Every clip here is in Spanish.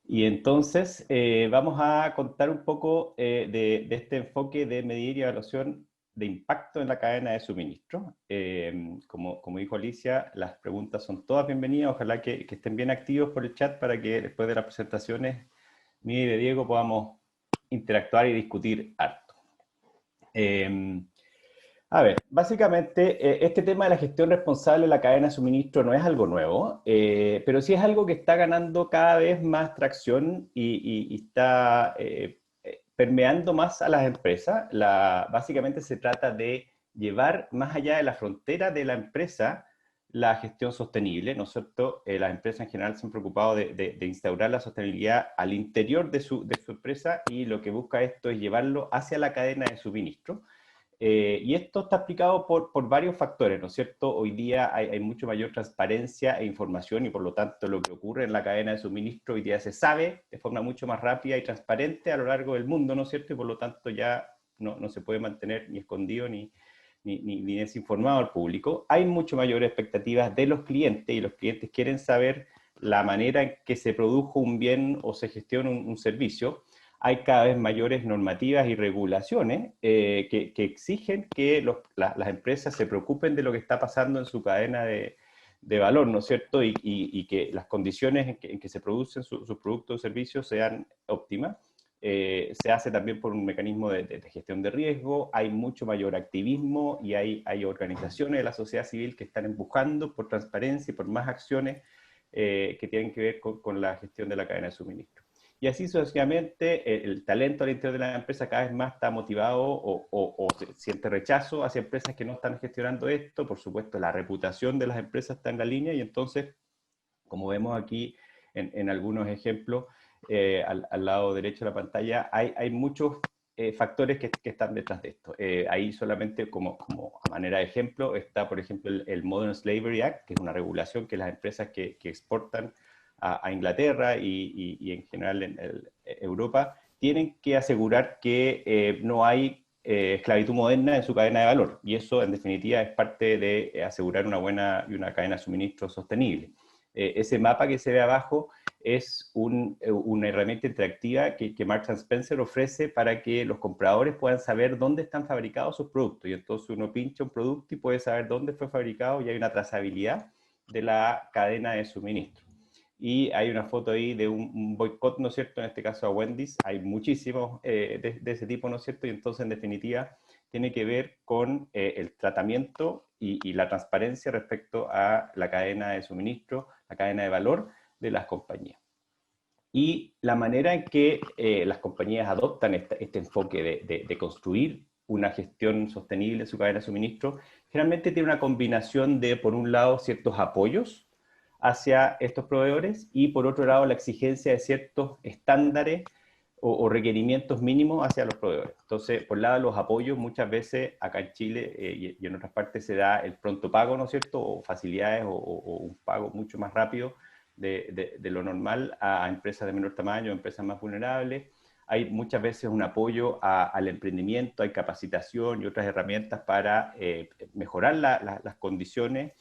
Y entonces vamos a contar un poco de este enfoque de medir y evaluación de impacto en la cadena de suministro. Como dijo Alicia, las preguntas son todas bienvenidas. Ojalá que estén bien activos por el chat para que después de las presentaciones mía y de Diego podamos interactuar y discutir harto. A ver, básicamente este tema de la gestión responsable de la cadena de suministro no es algo nuevo, pero sí es algo que está ganando cada vez más tracción y está permeando más a las empresas. Básicamente se trata de llevar más allá de la frontera de la empresa la gestión sostenible, ¿no es cierto? Las empresas en general se han preocupado de instaurar la sostenibilidad al interior de su empresa y lo que busca esto es llevarlo hacia la cadena de suministro. Y esto está explicado por varios factores, ¿no es cierto? Hoy día hay mucho mayor transparencia e información y por lo tanto lo que ocurre en la cadena de suministro hoy día se sabe de forma mucho más rápida y transparente a lo largo del mundo, ¿no es cierto? Y por lo tanto ya no se puede mantener ni escondido ni desinformado al público. Hay mucho mayores expectativas de los clientes y los clientes quieren saber la manera en que se produjo un bien o se gestiona un servicio. Hay cada vez mayores normativas y regulaciones que exigen que las empresas se preocupen de lo que está pasando en su cadena de valor, ¿no es cierto? Y que las condiciones en que se producen sus productos o servicios sean óptimas. Se hace también por un mecanismo de gestión de riesgo, hay mucho mayor activismo y hay organizaciones de la sociedad civil que están empujando por transparencia y por más acciones que tienen que ver con la gestión de la cadena de suministro. Y así sucesivamente, el talento al interior de la empresa cada vez más está motivado o siente rechazo hacia empresas que no están gestionando esto. Por supuesto, la reputación de las empresas está en la línea y entonces, como vemos aquí en algunos ejemplos, al lado derecho de la pantalla, hay muchos factores que están detrás de esto. Ahí solamente como a manera de ejemplo está, por ejemplo, el Modern Slavery Act, que es una regulación que las empresas que exportan a Inglaterra y en general en Europa, tienen que asegurar que no hay esclavitud moderna en su cadena de valor. Y eso, en definitiva, es parte de asegurar una buena y una cadena de suministro sostenible. Ese mapa que se ve abajo es una herramienta interactiva que Marks Spencer ofrece para que los compradores puedan saber dónde están fabricados sus productos. Y entonces uno pincha un producto y puede saber dónde fue fabricado y hay una trazabilidad de la cadena de suministro. Y hay una foto ahí de un boicot, ¿no es cierto? En este caso a Wendy's. Hay muchísimos de ese tipo, ¿no es cierto? Y entonces, en definitiva, tiene que ver con el tratamiento y la transparencia respecto a la cadena de suministro, la cadena de valor de las compañías. Y la manera en que las compañías adoptan este enfoque de construir una gestión sostenible en su cadena de suministro, generalmente tiene una combinación de, por un lado, ciertos apoyos hacia estos proveedores y, por otro lado, la exigencia de ciertos estándares o requerimientos mínimos hacia los proveedores. Entonces, por un lado, los apoyos, muchas veces acá en Chile y en otras partes se da el pronto pago, ¿no es cierto? O facilidades o un pago mucho más rápido de lo normal a empresas de menor tamaño, empresas más vulnerables. Hay muchas veces un apoyo al emprendimiento, hay capacitación y otras herramientas para mejorar las condiciones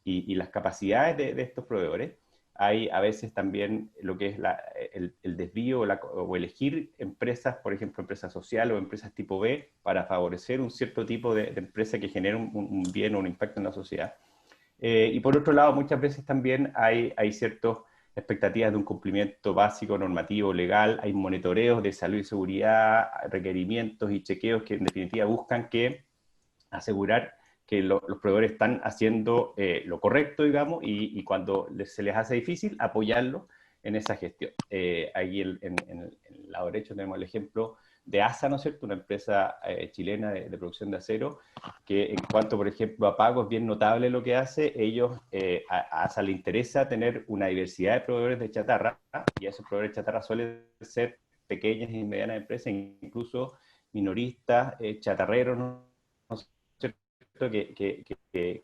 y las capacidades de estos proveedores. Hay a veces también lo que es el desvío o elegir empresas, por ejemplo, empresas sociales o empresas tipo B, para favorecer un cierto tipo de empresa que genera un bien o un impacto en la sociedad. Y por otro lado, muchas veces también hay ciertas expectativas de un cumplimiento básico, normativo, legal, hay monitoreos de salud y seguridad, requerimientos y chequeos que en definitiva buscan asegurar que los proveedores están haciendo lo correcto, digamos, y cuando se les hace difícil, apoyarlos en esa gestión. Ahí en el lado derecho tenemos el ejemplo de ASA, ¿no es cierto? Una empresa chilena de producción de acero, que en cuanto, por ejemplo, a pago es bien notable lo que hace. Ellos, a ASA le interesa tener una diversidad de proveedores de chatarra, y esos proveedores de chatarra suelen ser pequeñas y medianas empresas, incluso minoristas, chatarreros, ¿no? Que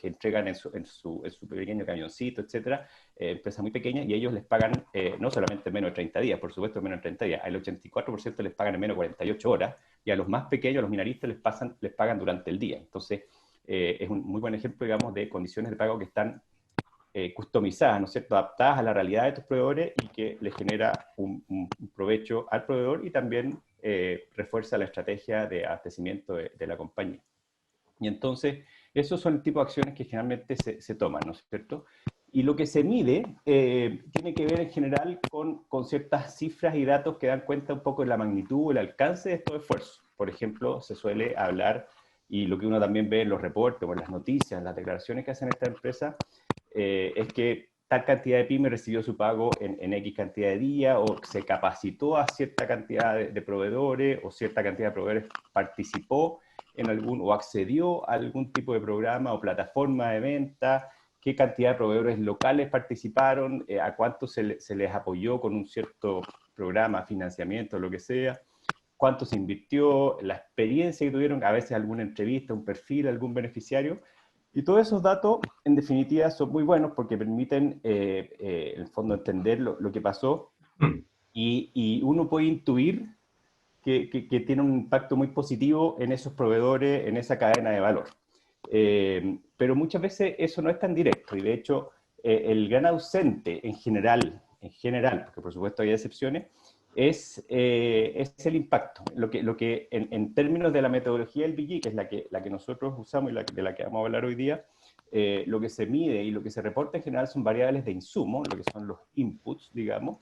entregan en su pequeño camioncito, etcétera, empresas muy pequeñas, y ellos les pagan no solamente menos de 30 días, por supuesto menos de 30 días, al 84% les pagan en menos de 48 horas, y a los más pequeños, a los minoristas, les pagan durante el día. Entonces, es un muy buen ejemplo, digamos, de condiciones de pago que están customizadas, ¿no es cierto?, adaptadas a la realidad de tus proveedores y que les genera un provecho al proveedor y también refuerza la estrategia de abastecimiento de la compañía. Y entonces, esos son el tipo de acciones que generalmente se toman, ¿no es cierto? Y lo que se mide tiene que ver en general con ciertas cifras y datos que dan cuenta un poco de la magnitud o el alcance de estos esfuerzos. Por ejemplo, se suele hablar, y lo que uno también ve en los reportes o en las noticias, en las declaraciones que hacen estas empresas, es que tal cantidad de pymes recibió su pago en X cantidad de días, o se capacitó a cierta cantidad de proveedores, o cierta cantidad de proveedores participó en algún, o accedió a algún tipo de programa o plataforma de venta, qué cantidad de proveedores locales participaron, a cuánto se les apoyó con un cierto programa, financiamiento, lo que sea, cuánto se invirtió, la experiencia que tuvieron, a veces alguna entrevista, un perfil, algún beneficiario. Y todos esos datos, en definitiva, son muy buenos porque permiten, en el fondo, entender lo que pasó y uno puede intuir que tiene un impacto muy positivo en esos proveedores, en esa cadena de valor. Pero muchas veces eso no es tan directo y de hecho el gran ausente en general, porque por supuesto hay excepciones, es el impacto. Lo que en términos de la metodología del BG, que es la que nosotros usamos y de la que vamos a hablar hoy día, lo que se mide y lo que se reporta en general son variables de insumo, lo que son los inputs, digamos,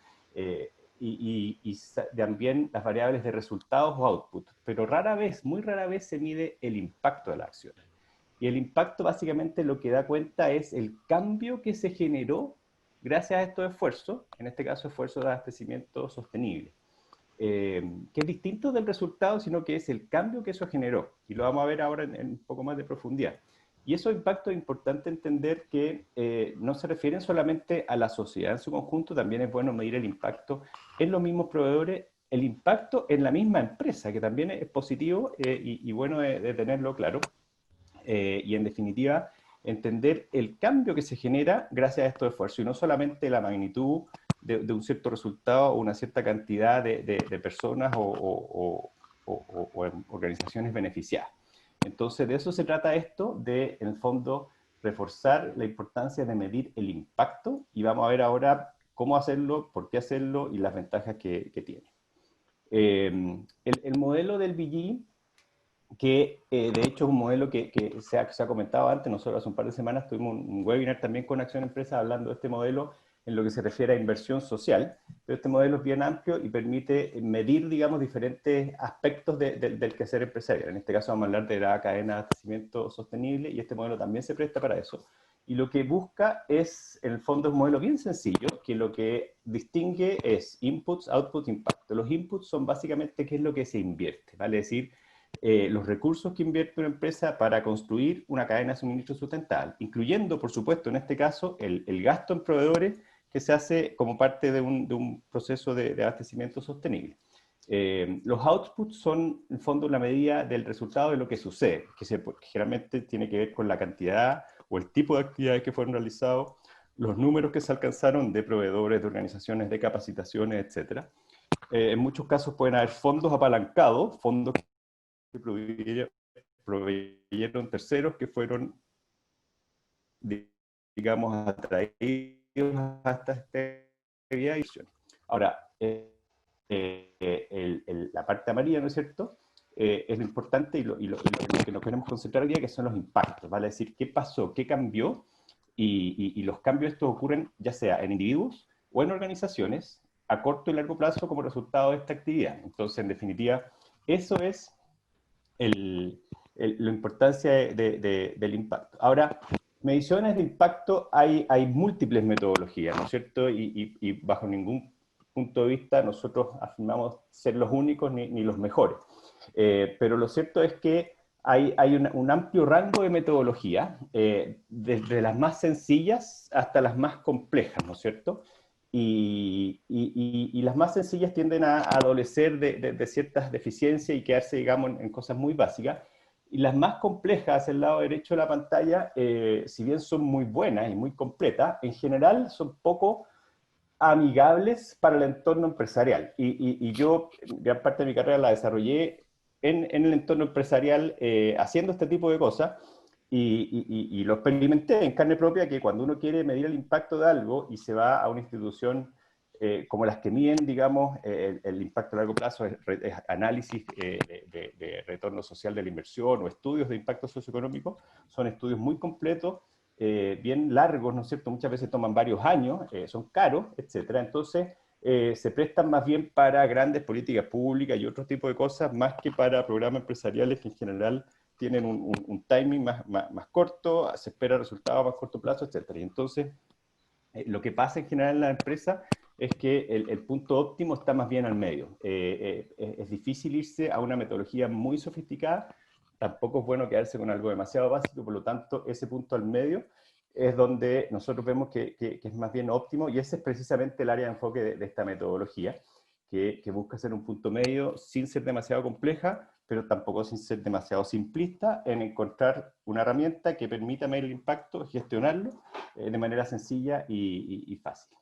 y también las variables de resultados o output, pero rara vez, muy rara vez se mide el impacto de la acción. Y el impacto básicamente lo que da cuenta es el cambio que se generó gracias a estos esfuerzos, en este caso esfuerzos de abastecimiento sostenible, que es distinto del resultado, sino que es el cambio que eso generó. Y lo vamos a ver ahora en un poco más de profundidad. Y esos impactos es importante entender que no se refieren solamente a la sociedad en su conjunto, también es bueno medir el impacto en los mismos proveedores, el impacto en la misma empresa, que también es positivo y bueno de tenerlo claro. Y en definitiva, entender el cambio que se genera gracias a estos esfuerzos, y no solamente la magnitud de un cierto resultado o una cierta cantidad de personas o organizaciones beneficiadas. Entonces, de eso se trata esto, de, en el fondo, reforzar la importancia de medir el impacto, y vamos a ver ahora cómo hacerlo, por qué hacerlo y las ventajas que tiene. El modelo del BG, que de hecho es un modelo que se ha comentado antes. Nosotros hace un par de semanas tuvimos un webinar también con Acción Empresa hablando de este modelo en lo que se refiere a inversión social, pero este modelo es bien amplio y permite medir, digamos, diferentes aspectos del quehacer empresarial. En este caso vamos a hablar de la cadena de abastecimiento sostenible y este modelo también se presta para eso. Y lo que busca es, en el fondo, un modelo bien sencillo, que lo que distingue es inputs, outputs, impacto. Los inputs son básicamente qué es lo que se invierte, ¿vale? Es decir, los recursos que invierte una empresa para construir una cadena de suministro sustentable, incluyendo, por supuesto, en este caso, el gasto en proveedores que se hace como parte de un proceso de abastecimiento sostenible. Los outputs son, en fondo, la medida del resultado de lo que sucede, que generalmente tiene que ver con la cantidad o el tipo de actividades que fueron realizadas, los números que se alcanzaron de proveedores, de organizaciones, de capacitaciones, etc. En muchos casos pueden haber fondos apalancados, fondos que proveyeron terceros que fueron, digamos, atraídos hasta esta actividad. Ahora, la parte amarilla, ¿no es cierto?, es lo importante y lo que nos queremos concentrar hoy día, que son los impactos, ¿vale? Es decir, qué pasó, qué cambió, y los cambios estos ocurren ya sea en individuos o en organizaciones a corto y largo plazo como resultado de esta actividad. Entonces, en definitiva, eso es la importancia del impacto. Ahora, mediciones de impacto hay múltiples metodologías, ¿no es cierto? Y bajo ningún punto de vista nosotros afirmamos ser los únicos ni los mejores. Pero lo cierto es que hay un amplio rango de metodologías, desde las más sencillas hasta las más complejas, ¿no es cierto? Y las más sencillas tienden a adolecer de ciertas deficiencias y quedarse, digamos, en cosas muy básicas. Y las más complejas, hacia el lado derecho de la pantalla, si bien son muy buenas y muy completas, en general son poco amigables para el entorno empresarial. Y yo, gran parte de mi carrera la desarrollé en el entorno empresarial haciendo este tipo de cosas. Y lo experimenté en carne propia, que cuando uno quiere medir el impacto de algo y se va a una institución como las que miden, digamos, el impacto a largo plazo, es análisis de retorno social de la inversión o estudios de impacto socioeconómico, son estudios muy completos, bien largos, ¿no es cierto? Muchas veces toman varios años, son caros, etcétera. Entonces, se prestan más bien para grandes políticas públicas y otro tipo de cosas, más que para programas empresariales que en general tienen un timing más corto, se espera resultados a más corto plazo, etcétera. Y entonces, lo que pasa en general en la empresa es que el punto óptimo está más bien al medio. Es difícil irse a una metodología muy sofisticada, tampoco es bueno quedarse con algo demasiado básico, por lo tanto, ese punto al medio es donde nosotros vemos que es más bien óptimo, y ese es precisamente el área de enfoque de esta metodología, que busca ser un punto medio sin ser demasiado compleja, pero tampoco sin ser demasiado simplista, en encontrar una herramienta que permita medir el impacto, gestionarlo de manera sencilla y fácil.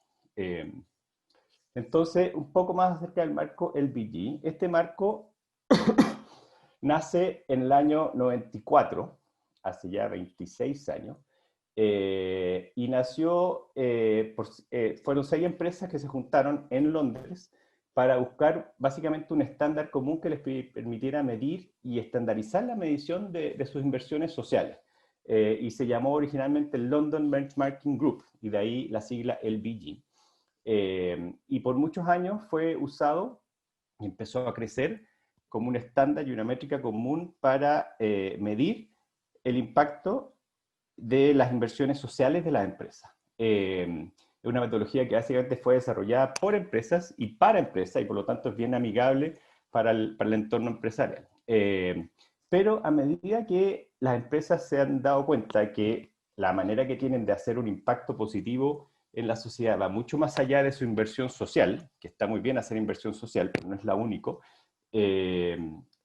Entonces, un poco más acerca del marco LBG. Este marco nace en el año 94, hace ya 26 años, y nació, fueron 6 empresas que se juntaron en Londres para buscar básicamente un estándar común que les permitiera medir y estandarizar la medición de sus inversiones sociales. Y se llamó originalmente el London Benchmarking Group, y de ahí la sigla LBG. Y por muchos años fue usado y empezó a crecer como un estándar y una métrica común para medir el impacto de las inversiones sociales de las empresas. Es una metodología que básicamente fue desarrollada por empresas y para empresas, y por lo tanto es bien amigable para el entorno empresarial. Pero a medida que las empresas se han dado cuenta que la manera que tienen de hacer un impacto positivo en la sociedad va mucho más allá de su inversión social, que está muy bien hacer inversión social, pero no es la única,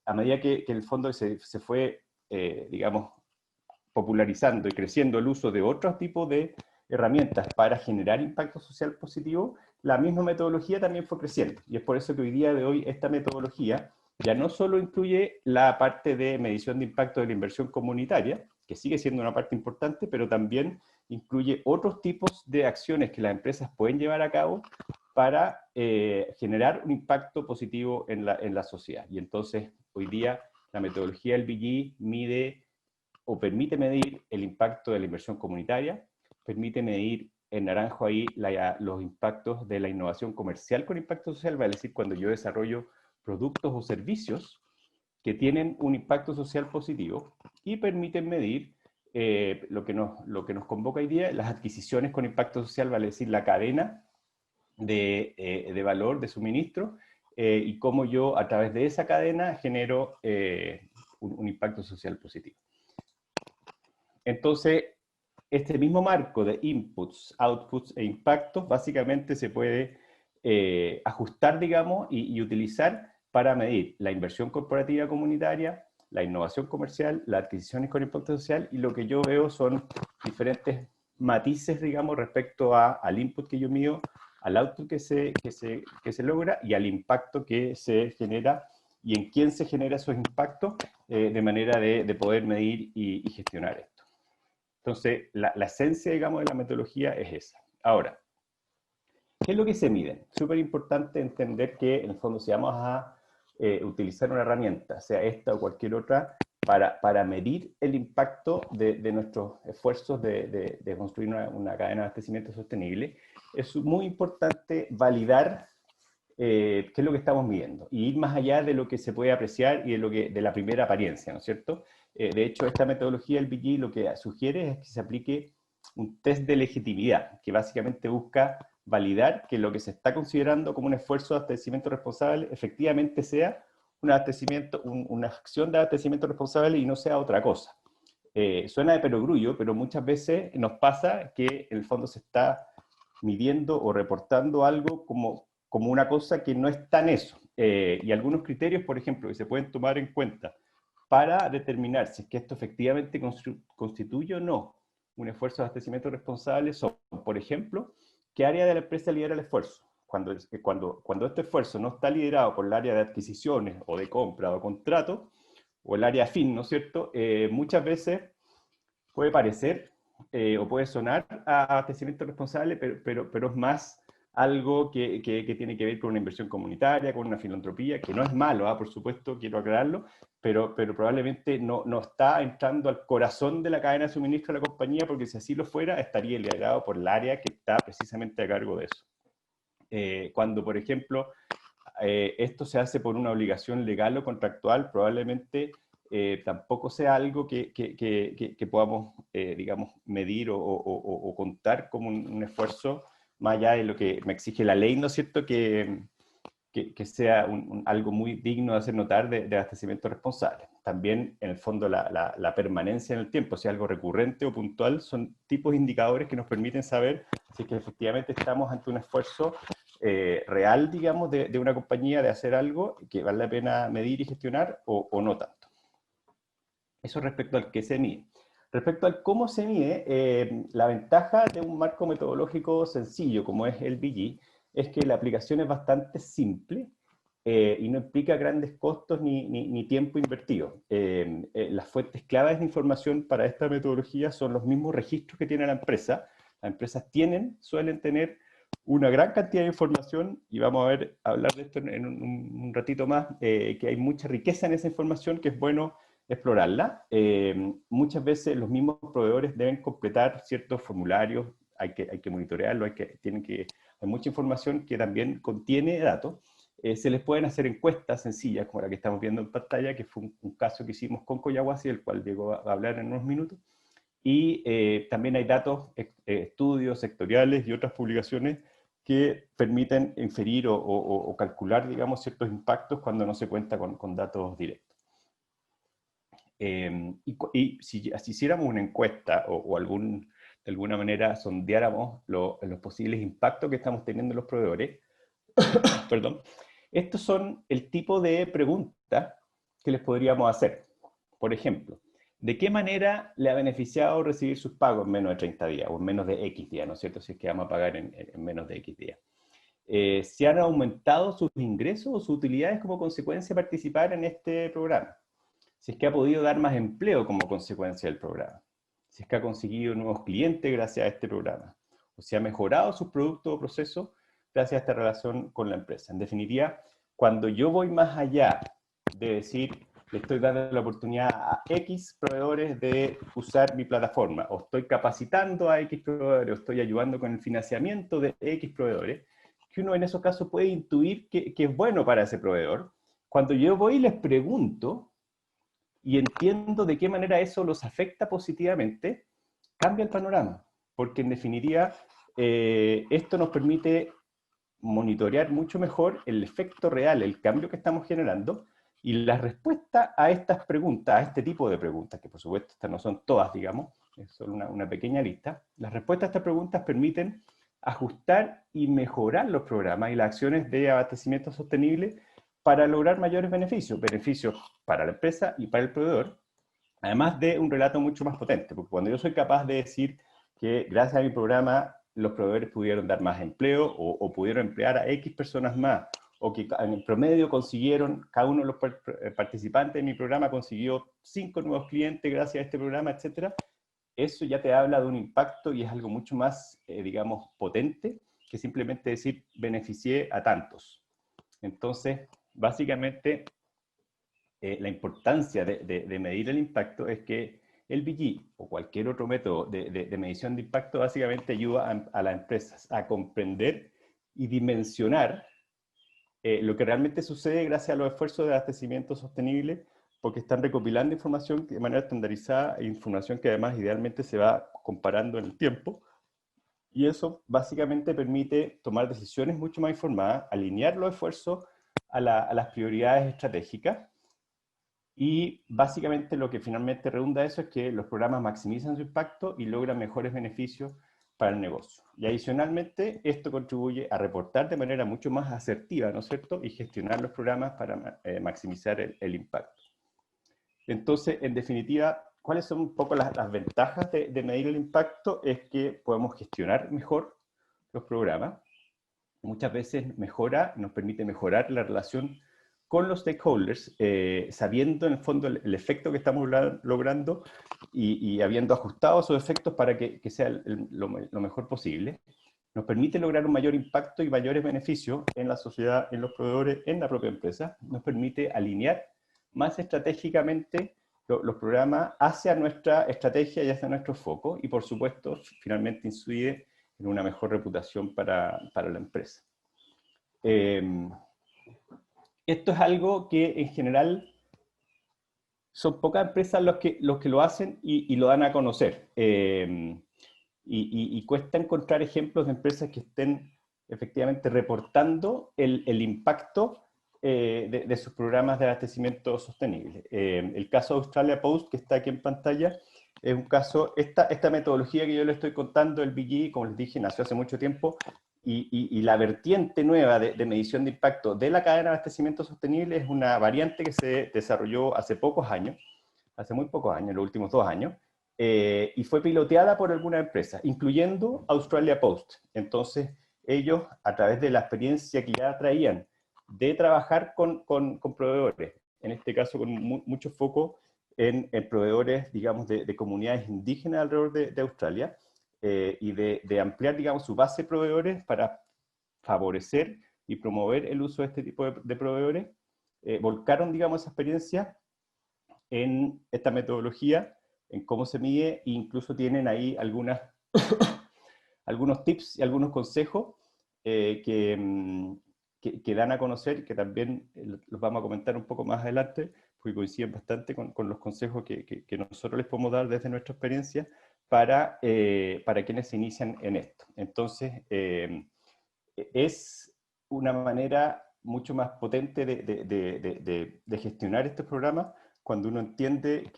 a medida que en el fondo se fue, digamos, popularizando y creciendo el uso de otros tipos de herramientas para generar impacto social positivo, la misma metodología también fue creciendo. Y es por eso que hoy día de hoy esta metodología ya no solo incluye la parte de medición de impacto de la inversión comunitaria, que sigue siendo una parte importante, pero también incluye otros tipos de acciones que las empresas pueden llevar a cabo para generar un impacto positivo en la sociedad. Y entonces, hoy día, la metodología del BG mide o permite medir el impacto de la inversión comunitaria, permite medir en naranjo ahí los impactos de la innovación comercial con impacto social, vale decir, cuando yo desarrollo productos o servicios que tienen un impacto social positivo, y permiten medir lo que nos convoca hoy día, las adquisiciones con impacto social, vale decir, la cadena de valor, de suministro, y cómo yo a través de esa cadena genero un impacto social positivo. Entonces, este mismo marco de inputs, outputs e impactos básicamente se puede ajustar, digamos, y utilizar para medir la inversión corporativa comunitaria, la innovación comercial, las adquisiciones con impacto social, y lo que yo veo son diferentes matices, digamos, respecto al input que yo mido, al output que se logra y al impacto que se genera y en quién se genera esos impactos, de manera de poder medir y gestionar esto. Entonces, la esencia, digamos, de la metodología es esa. Ahora, ¿qué es lo que se mide? Súper importante entender que, en el fondo, si vamos a utilizar una herramienta, sea esta o cualquier otra, para medir el impacto de nuestros esfuerzos de construir una cadena de abastecimiento sostenible, es muy importante validar qué es lo que estamos midiendo y ir más allá de lo que se puede apreciar y de la primera apariencia, ¿no es cierto? De hecho, esta metodología del BG lo que sugiere es que se aplique un test de legitimidad, que básicamente busca validar que lo que se está considerando como un esfuerzo de abastecimiento responsable efectivamente sea una acción de abastecimiento responsable y no sea otra cosa. Suena de perogrullo, pero muchas veces nos pasa que en el fondo se está midiendo o reportando algo como una cosa que no es tan eso. Y algunos criterios, por ejemplo, que se pueden tomar en cuenta para determinar si es que esto efectivamente constituye o no un esfuerzo de abastecimiento responsable son, por ejemplo, qué área de la empresa lidera el esfuerzo. Cuando este esfuerzo no está liderado por el área de adquisiciones o de compra o contrato, o el área fin, ¿no es cierto? Muchas veces puede parecer o puede sonar a abastecimiento responsable, pero es más algo que tiene que ver con una inversión comunitaria, con una filantropía, que no es malo, por supuesto, quiero aclararlo, pero probablemente no está entrando al corazón de la cadena de suministro de la compañía, porque si así lo fuera, estaría liderado por el área que está precisamente a cargo de eso. Cuando, por ejemplo, esto se hace por una obligación legal o contractual, probablemente tampoco sea algo que podamos, digamos, medir o contar como un esfuerzo más allá de lo que me exige la ley, ¿no es cierto?, que sea algo muy digno de hacer notar de abastecimiento responsable. También, en el fondo, la permanencia en el tiempo, si es algo recurrente o puntual, son tipos de indicadores que nos permiten saber si es que efectivamente estamos ante un esfuerzo real, digamos, de una compañía de hacer algo que vale la pena medir y gestionar o no tanto. Eso respecto al que se mide. Respecto al cómo se mide, la ventaja de un marco metodológico sencillo como es el BG es que la aplicación es bastante simple y no implica grandes costos ni tiempo invertido. Las fuentes claves de información para esta metodología son los mismos registros que tiene la empresa. Las empresas suelen tener una gran cantidad de información y vamos a hablar de esto en un ratito más, que hay mucha riqueza en esa información que es bueno explorarla. Muchas veces los mismos proveedores deben completar ciertos formularios, hay que monitorearlo, hay mucha información que también contiene datos. Se les pueden hacer encuestas sencillas, como la que estamos viendo en pantalla, que fue un caso que hicimos con Collahuasi, del cual Diego va a hablar en unos minutos. Y también hay datos, estudios sectoriales y otras publicaciones que permiten inferir o calcular, digamos, ciertos impactos cuando no se cuenta con datos directos. Y si hiciéramos una encuesta de alguna manera sondeáramos los posibles impactos que estamos teniendo los proveedores, perdón, estos son el tipo de preguntas que les podríamos hacer. Por ejemplo, ¿de qué manera le ha beneficiado recibir sus pagos en menos de 30 días o en menos de X días, ¿no es cierto? Si es que vamos a pagar en menos de X días. ¿Si han aumentado sus ingresos o sus utilidades como consecuencia de participar en este programa? Si es que ha podido dar más empleo como consecuencia del programa, si es que ha conseguido nuevos clientes gracias a este programa, o si ha mejorado sus productos o procesos gracias a esta relación con la empresa. En definitiva, cuando yo voy más allá de decir, le estoy dando la oportunidad a X proveedores de usar mi plataforma, o estoy capacitando a X proveedores, o estoy ayudando con el financiamiento de X proveedores, que uno en esos casos puede intuir que es bueno para ese proveedor. Cuando yo voy y les pregunto, y entiendo de qué manera eso los afecta positivamente, cambia el panorama, porque en definitiva esto nos permite monitorear mucho mejor el efecto real, el cambio que estamos generando, y la respuesta a estas preguntas, a este tipo de preguntas, que por supuesto estas no son todas, digamos, es solo una pequeña lista, las respuestas a estas preguntas permiten ajustar y mejorar los programas y las acciones de abastecimiento sostenible para lograr mayores beneficios, beneficios para la empresa y para el proveedor, además de un relato mucho más potente, porque cuando yo soy capaz de decir que gracias a mi programa los proveedores pudieron dar más empleo o pudieron emplear a X personas más, o que en el promedio consiguieron, cada uno de los participantes de mi programa consiguió 5 nuevos clientes gracias a este programa, etcétera. Eso ya te habla de un impacto y es algo mucho más, digamos, potente que simplemente decir beneficié a tantos. Entonces, básicamente, la importancia de medir el impacto es que el BG o cualquier otro método de medición de impacto básicamente ayuda a las empresas a comprender y dimensionar lo que realmente sucede gracias a los esfuerzos de abastecimiento sostenible, porque están recopilando información de manera estandarizada e información que además idealmente se va comparando en el tiempo. Y eso básicamente permite tomar decisiones mucho más informadas, alinear los esfuerzos a las prioridades estratégicas. Y básicamente lo que finalmente redunda eso es que los programas maximizan su impacto y logran mejores beneficios para el negocio. Y adicionalmente, esto contribuye a reportar de manera mucho más asertiva, ¿no es cierto? Y gestionar los programas para maximizar el impacto. Entonces, en definitiva, ¿cuáles son un poco las ventajas de medir el impacto? Es que podemos gestionar mejor los programas. Muchas veces nos permite mejorar la relación con los stakeholders, sabiendo en el fondo el efecto que estamos logrando y habiendo ajustado esos efectos para que sea lo mejor posible, nos permite lograr un mayor impacto y mayores beneficios en la sociedad, en los proveedores, en la propia empresa. Nos permite alinear más estratégicamente los programas hacia nuestra estrategia y hacia nuestro foco, y por supuesto, finalmente incide en una mejor reputación para la empresa. Esto es algo que en general son pocas empresas los que lo hacen y lo dan a conocer. Y cuesta encontrar ejemplos de empresas que estén efectivamente reportando el impacto de sus programas de abastecimiento sostenible. El caso de Australia Post, que está aquí en pantalla, es un caso, esta metodología que yo les estoy contando, el BG, como les dije, nació hace mucho tiempo, y la vertiente nueva de medición de impacto de la cadena de abastecimiento sostenible es una variante que se desarrolló hace pocos años, hace muy pocos años, los últimos 2 años, y fue piloteada por alguna empresa, incluyendo Australia Post. Entonces, ellos, a través de la experiencia que ya traían de trabajar con proveedores, en este caso con mucho foco en proveedores, digamos, de comunidades indígenas alrededor de Australia, y de ampliar, digamos, su base de proveedores para favorecer y promover el uso de este tipo de proveedores, volcaron, digamos, esa experiencia en esta metodología, en cómo se mide, e incluso tienen ahí algunos tips y algunos consejos que dan a conocer, que también los vamos a comentar un poco más adelante, porque coinciden bastante con los consejos que nosotros les podemos dar desde nuestra experiencia para quienes se inician en esto. Entonces, es una manera mucho más potente de gestionar estos programas cuando uno entiende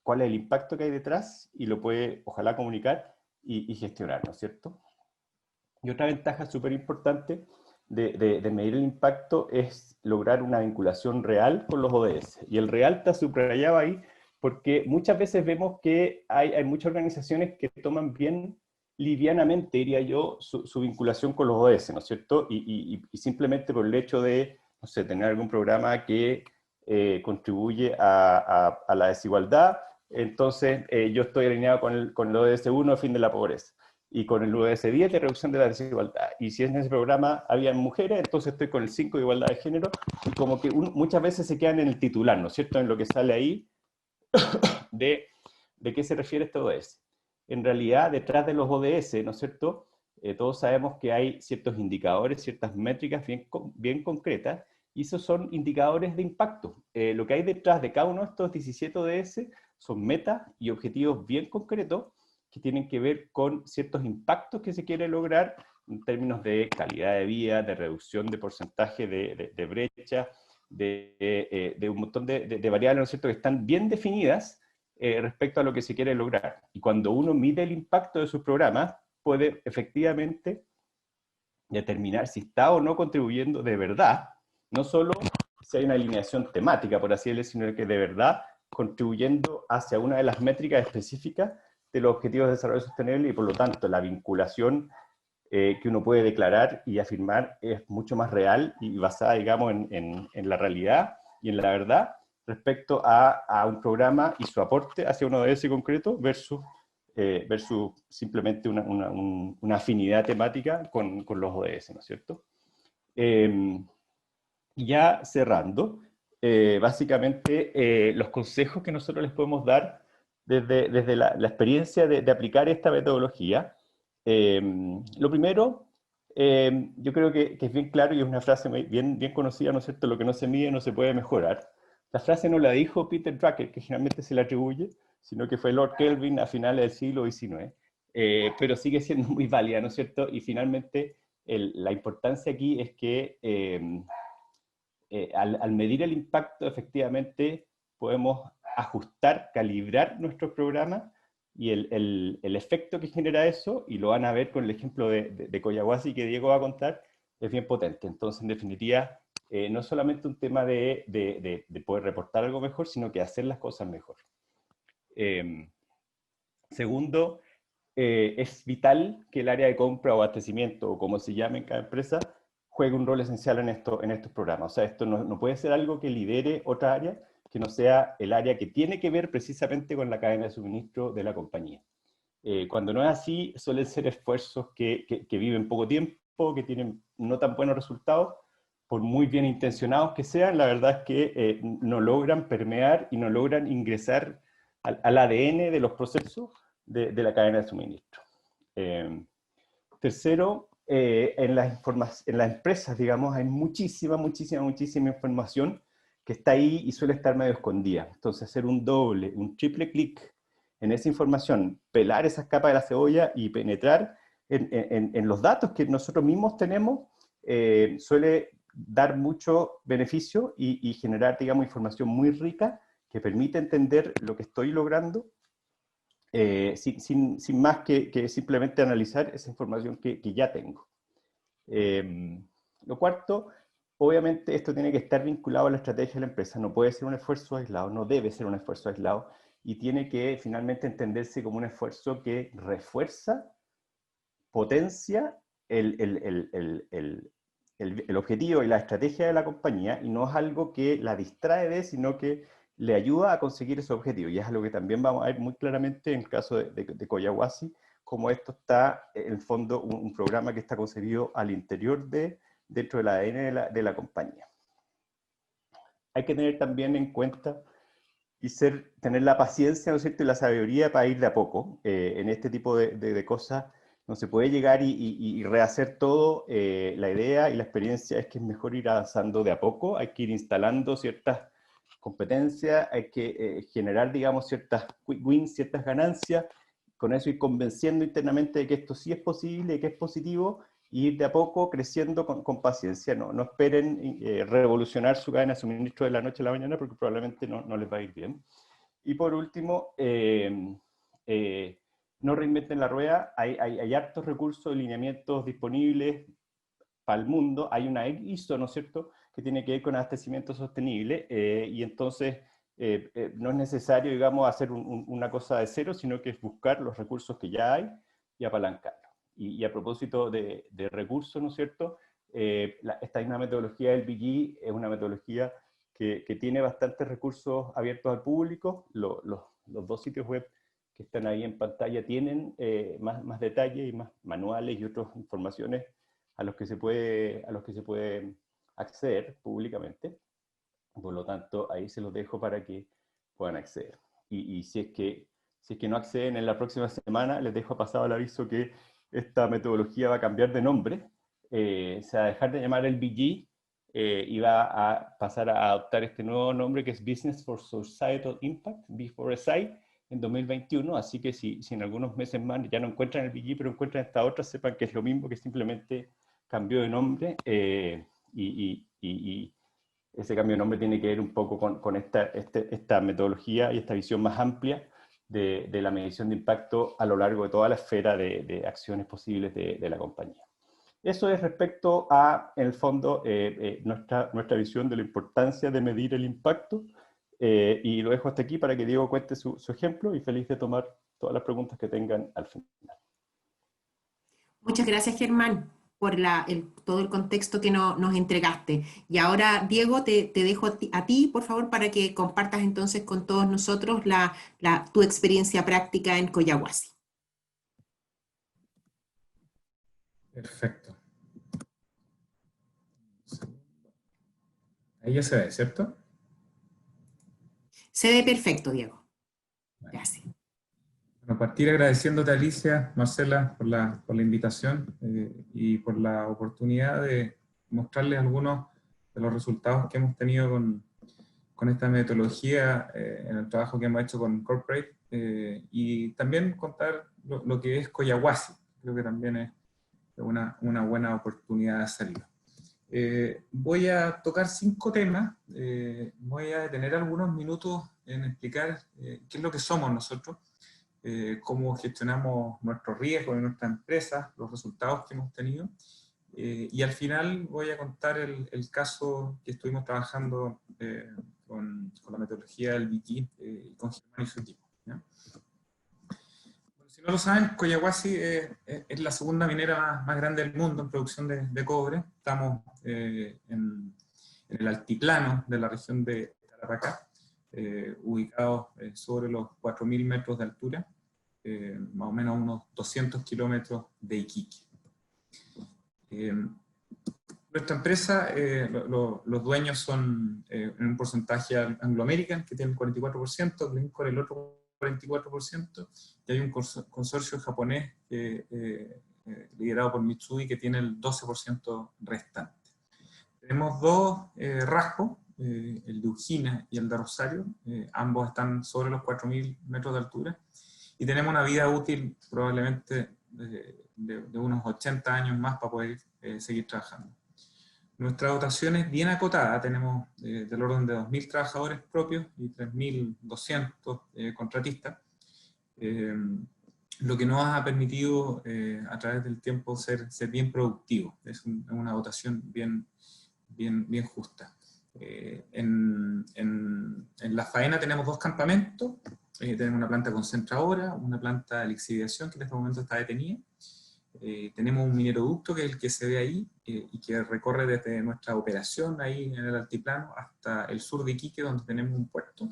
cuál es el impacto que hay detrás y lo puede, ojalá, comunicar y gestionar, ¿no es cierto? Y otra ventaja súper importante de medir el impacto es lograr una vinculación real con los ODS. Y el real está subrayado ahí porque muchas veces vemos que hay muchas organizaciones que toman bien livianamente, diría yo, su vinculación con los ODS, ¿no es cierto? Y simplemente por el hecho de, no sé, tener algún programa que contribuye a la desigualdad, entonces yo estoy alineado con el ODS 1, fin de la pobreza, y con el ODS 10 de reducción de la desigualdad. Y si en ese programa había mujeres, entonces estoy con el 5 de igualdad de género, y como que muchas veces se quedan en el titular, ¿no es cierto?, en lo que sale ahí de qué se refiere este ODS. En realidad, detrás de los ODS, ¿no es cierto?, todos sabemos que hay ciertos indicadores, ciertas métricas bien concretas, y esos son indicadores de impacto. Lo que hay detrás de cada uno de estos 17 ODS son metas y objetivos bien concretos que tienen que ver con ciertos impactos que se quiere lograr en términos de calidad de vida, de reducción de porcentaje de brecha, de un montón de variables, ¿no es cierto?, que están bien definidas respecto a lo que se quiere lograr. Y cuando uno mide el impacto de sus programas, puede efectivamente determinar si está o no contribuyendo de verdad, no solo si hay una alineación temática, por así decirlo, sino que de verdad contribuyendo hacia una de las métricas específicas de los objetivos de desarrollo sostenible, y por lo tanto la vinculación que uno puede declarar y afirmar es mucho más real y basada, digamos, en la realidad y en la verdad respecto a un programa y su aporte hacia uno de ese concreto versus simplemente una afinidad temática con los ODS, ¿no es cierto? Ya cerrando, básicamente los consejos que nosotros les podemos dar desde la experiencia de aplicar esta metodología. Lo primero, yo creo que es bien claro y es una frase bien conocida, ¿no es cierto? Lo que no se mide no se puede mejorar. La frase no la dijo Peter Drucker, que generalmente se le atribuye, sino que fue Lord Kelvin a finales del siglo XIX, pero sigue siendo muy válida, ¿no es cierto? Y finalmente la importancia aquí es que al medir el impacto, efectivamente podemos ajustar, calibrar nuestros programas y el efecto que genera eso, y lo van a ver con el ejemplo de Collahuasi que Diego va a contar, es bien potente. Entonces, en definitiva, no es solamente un tema de poder reportar algo mejor, sino que hacer las cosas mejor. Segundo, es vital que el área de compra o abastecimiento, o como se llame en cada empresa, juegue un rol esencial en estos programas. O sea, esto no puede ser algo que lidere otra área, que no sea el área que tiene que ver precisamente con la cadena de suministro de la compañía. Cuando no es así, suelen ser esfuerzos que viven poco tiempo, que tienen no tan buenos resultados, por muy bien intencionados que sean, la verdad es que no logran permear y no logran ingresar al ADN de los procesos de la cadena de suministro. Tercero, en las empresas, digamos, hay muchísima información que está ahí y suele estar medio escondida. Entonces, hacer un doble, un triple clic en esa información, pelar esas capas de la cebolla y penetrar en los datos que nosotros mismos tenemos, suele dar mucho beneficio y generar, digamos, información muy rica que permite entender lo que estoy logrando sin más que simplemente analizar esa información que ya tengo. Lo cuarto, obviamente esto tiene que estar vinculado a la estrategia de la empresa, no puede ser un esfuerzo aislado, no debe ser un esfuerzo aislado, y tiene que finalmente entenderse como un esfuerzo que refuerza, potencia el objetivo y la estrategia de la compañía, y no es algo que la distrae de, sino que le ayuda a conseguir ese objetivo. Y es algo que también vamos a ver muy claramente en el caso de Collahuasi, como esto está, en el fondo, un programa que está concebido al interior dentro del ADN de la compañía. Hay que tener también en cuenta y tener la paciencia, ¿no es cierto?, y la sabiduría para ir de a poco. En este tipo de cosas no se puede llegar y rehacer todo. La idea y la experiencia es que es mejor ir avanzando de a poco, hay que ir instalando ciertas competencias, hay que generar, digamos, ciertas quick wins, ciertas ganancias, con eso ir convenciendo internamente de que esto sí es posible, que es positivo, y ir de a poco creciendo con paciencia. No esperen revolucionar su cadena de suministro de la noche a la mañana, porque probablemente no les va a ir bien. Y por último, no reinventen la rueda. Hay hartos recursos y lineamientos disponibles para el mundo. Hay una ISO, ¿no es cierto?, que tiene que ver con abastecimiento sostenible, y entonces no es necesario, digamos, hacer una cosa de cero, sino que es buscar los recursos que ya hay y apalancarlos. Y a propósito de recursos, ¿no es cierto?, esta misma metodología del BG es una metodología que tiene bastantes recursos abiertos al público. Los dos sitios web que están ahí en pantalla tienen más detalle y más manuales y otras informaciones a los que se puede acceder públicamente. Por lo tanto, ahí se los dejo para que puedan acceder. Y si es que no acceden en la próxima semana, les dejo pasado el aviso que esta metodología va a cambiar de nombre. Se va a dejar de llamar el BG y va a pasar a adoptar este nuevo nombre, que es Business for Societal Impact, B4SI, en 2021. Así que si en algunos meses más ya no encuentran el BG, pero encuentran esta otra, sepan que es lo mismo, que simplemente cambió de nombre, y ese cambio de nombre tiene que ver un poco con esta metodología y esta visión más amplia de la medición de impacto a lo largo de toda la esfera de acciones posibles de la compañía. Eso es respecto a, en el fondo, nuestra visión de la importancia de medir el impacto, y lo dejo hasta aquí para que Diego cuente su ejemplo, y feliz de tomar todas las preguntas que tengan al final. Muchas gracias, Germán, por todo el contexto que nos entregaste. Y ahora, Diego, te dejo a ti, por favor, para que compartas entonces con todos nosotros tu experiencia práctica en Collahuasi. Perfecto. Ahí ya se ve, ¿cierto? Se ve perfecto, Diego. Gracias. Bueno, partir agradeciéndote, Alicia, Marcela, por la invitación y por la oportunidad de mostrarles algunos de los resultados que hemos tenido con esta metodología en el trabajo que hemos hecho con Corporate, y también contar lo que es Collahuasi. Creo que también es una buena oportunidad de hacerlo. Voy a tocar 5 temas. Voy a detener algunos minutos en explicar qué es lo que somos nosotros, cómo gestionamos nuestros riesgos en nuestra empresa, los resultados que hemos tenido, y al final voy a contar el caso que estuvimos trabajando con la metodología del BG, con Germán y su equipo, ¿ya? Bueno, si no lo saben, Collahuasi es la segunda minera más grande del mundo en producción de cobre. Estamos en el altiplano de la región de Tarapacá, ubicados sobre los 4.000 metros de altura, más o menos unos 200 kilómetros de Iquique. Nuestra empresa, los dueños son en un porcentaje Anglo American, que tiene el 44%, Glencore el otro 44%, y hay un consorcio japonés liderado por Mitsui que tiene el 12% restante. Tenemos dos rasgos, el de Ujina y el de Rosario, ambos están sobre los 4.000 metros de altura, y tenemos una vida útil probablemente de unos 80 años más para poder seguir trabajando. Nuestra dotación es bien acotada, tenemos del orden de 2.000 trabajadores propios y 3.200 contratistas, lo que nos ha permitido a través del tiempo ser bien productivo. Es una dotación bien justa. En La Faena tenemos dos campamentos, tenemos una planta concentradora, una planta de lixiviación que en este momento está detenida. Tenemos un mineroducto que es el que se ve ahí y que recorre desde nuestra operación ahí en el altiplano hasta el sur de Iquique, donde tenemos un puerto.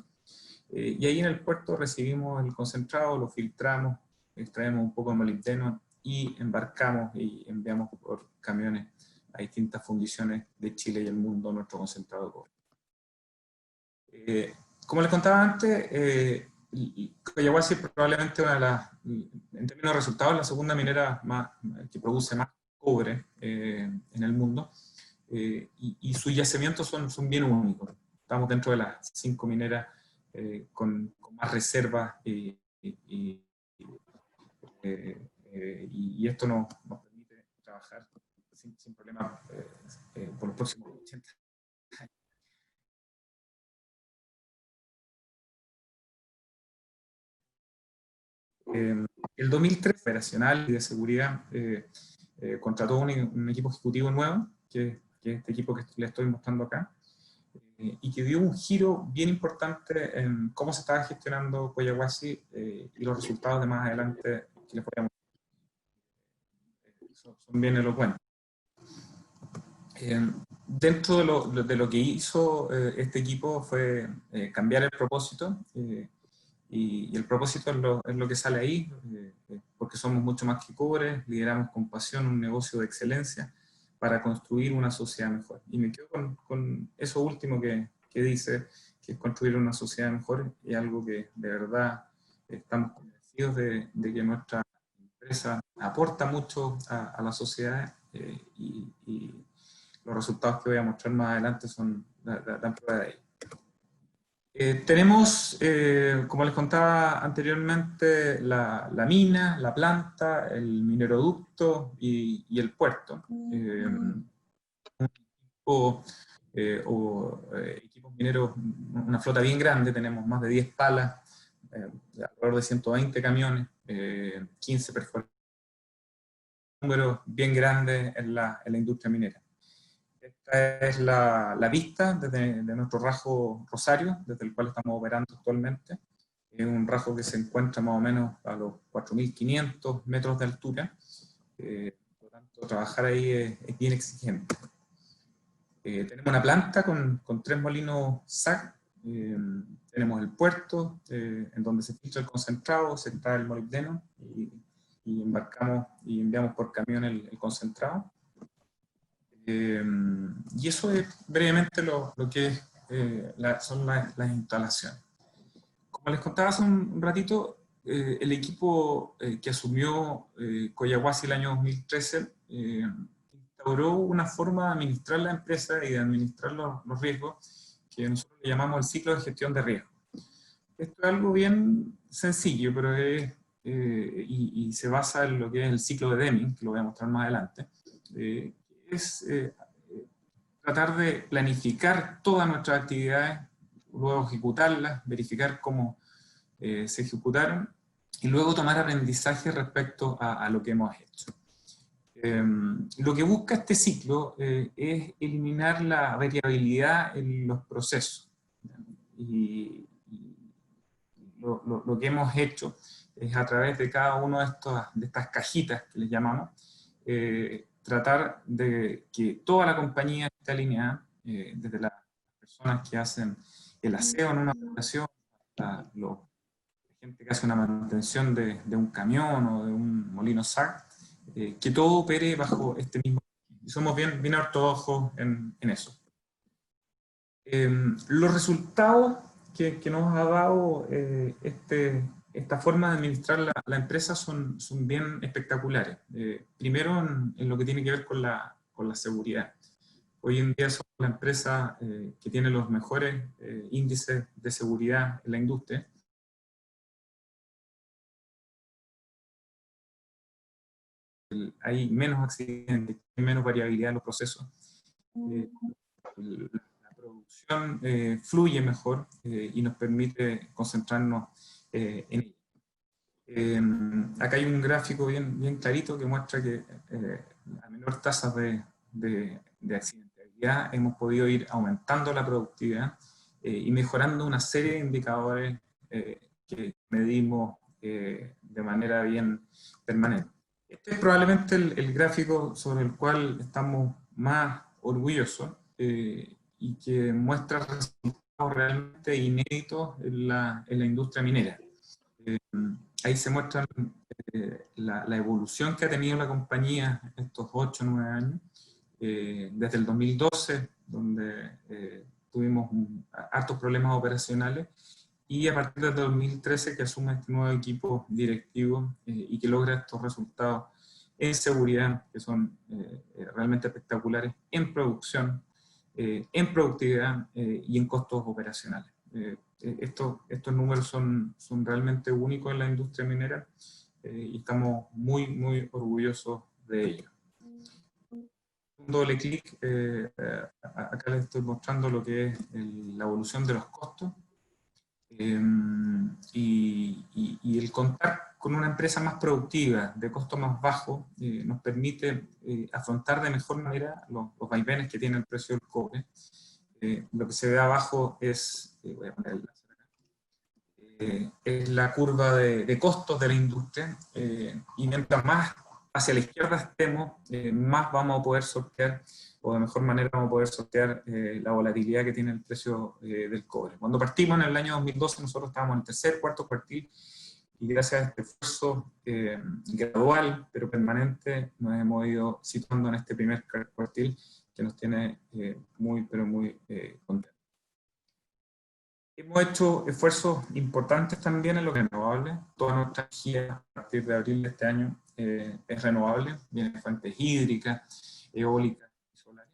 Y ahí en el puerto recibimos el concentrado, lo filtramos, extraemos un poco de molibdeno y embarcamos y enviamos por camiones a distintas fundiciones de Chile y el mundo nuestro concentrado de cobre. Como les contaba antes, Collahuasi es probablemente una de las, en términos de resultados, la segunda minera que produce más cobre en el mundo, y sus yacimientos son bien únicos. Estamos dentro de las 5 mineras con más reservas, y esto nos permite trabajar sin problema por los próximos 80 años. El 2003, operacional y de seguridad, contrató un equipo ejecutivo nuevo, que es este equipo que les estoy mostrando acá, y que dio un giro bien importante en cómo se estaba gestionando Collahuasi y los resultados de más adelante que les voy a mostrar. Son bien elocuentes. Dentro de lo que hizo este equipo fue cambiar el propósito, y el propósito es lo que sale ahí, porque somos mucho más que cobre, lideramos con pasión un negocio de excelencia para construir una sociedad mejor. Y me quedo con eso último que dice, que es construir una sociedad mejor, y algo que de verdad estamos convencidos de que nuestra empresa aporta mucho a la sociedad, y los resultados que voy a mostrar más adelante dan prueba de ello. Tenemos, como les contaba anteriormente, la mina, la planta, el mineroducto y el puerto. Equipos mineros, una flota bien grande, tenemos más de 10 palas, alrededor de 120 camiones, 15 perforadores, un número bien grande en la industria minera. Esta es la vista de nuestro rajo Rosario, desde el cual estamos operando actualmente. Es un rajo que se encuentra más o menos a los 4.500 metros de altura. Por lo tanto, trabajar ahí es bien exigente. Tenemos una planta con 3 molinos SAC. Tenemos el puerto, en donde se filtra el concentrado, se extrae el molibdeno y embarcamos y enviamos por camión el concentrado. Y eso es brevemente lo que son las instalaciones. Como les contaba hace un ratito, el equipo que asumió Collahuasi el año 2013 instauró una forma de administrar la empresa y de administrar los riesgos que nosotros le llamamos el ciclo de gestión de riesgo. Esto es algo bien sencillo, pero y se basa en lo que es el ciclo de Deming, que lo voy a mostrar más adelante. Es tratar de planificar todas nuestras actividades, luego ejecutarlas, verificar cómo se ejecutaron y luego tomar aprendizaje respecto a lo que hemos hecho. Lo que busca este ciclo es eliminar la variabilidad en los procesos. Y lo que hemos hecho es a través de cada una de estas cajitas que les llamamos, tratar de que toda la compañía esté alineada, desde las personas que hacen el aseo en una operación, hasta la gente que hace una manutención de un camión o de un molino SAC, que todo opere bajo este mismo. Y somos bien ortodoxos en eso. Los resultados que nos ha dado esta forma de administrar la empresa son bien espectaculares. Primero, en lo que tiene que ver con la seguridad. Hoy en día somos la empresa que tiene los mejores índices de seguridad en la industria. Hay menos accidentes, hay menos variabilidad en los procesos. La producción fluye mejor y nos permite concentrarnos en ella. Acá hay un gráfico bien clarito que muestra que a menor tasa de accidentabilidad hemos podido ir aumentando la productividad y mejorando una serie de indicadores que medimos de manera bien permanente. Este es probablemente el gráfico sobre el cual estamos más orgullosos y que muestra resultados realmente inéditos en la industria minera. Ahí se muestra la evolución que ha tenido la compañía en estos 8 o 9 años, desde el 2012, donde tuvimos hartos problemas operacionales, y a partir del 2013 que asume este nuevo equipo directivo y que logra estos resultados en seguridad, que son realmente espectaculares, en producción, en productividad y en costos operacionales. Estos números son realmente únicos en la industria minera y estamos muy orgullosos de ello. Un doble clic, acá les estoy mostrando lo que es la evolución de los costos. Y el contar con una empresa más productiva, de costo más bajo, nos permite afrontar de mejor manera los vaivenes que tiene el precio del cobre. Lo que se ve abajo es, voy a poner el láser acá, es la curva de costos de la industria, y mientras más hacia la izquierda estemos, más vamos a poder sortear, o de mejor manera vamos a poder sortear la volatilidad que tiene el precio del cobre. Cuando partimos en el año 2012, nosotros estábamos en el tercer, cuarto cuartil, y gracias a este esfuerzo gradual, pero permanente, nos hemos ido situando en este primer cuartil, que nos tiene muy contentos. Hemos hecho esfuerzos importantes también en lo renovable. Toda nuestra energía a partir de abril de este año es renovable, viene de fuentes hídricas, eólicas y solares.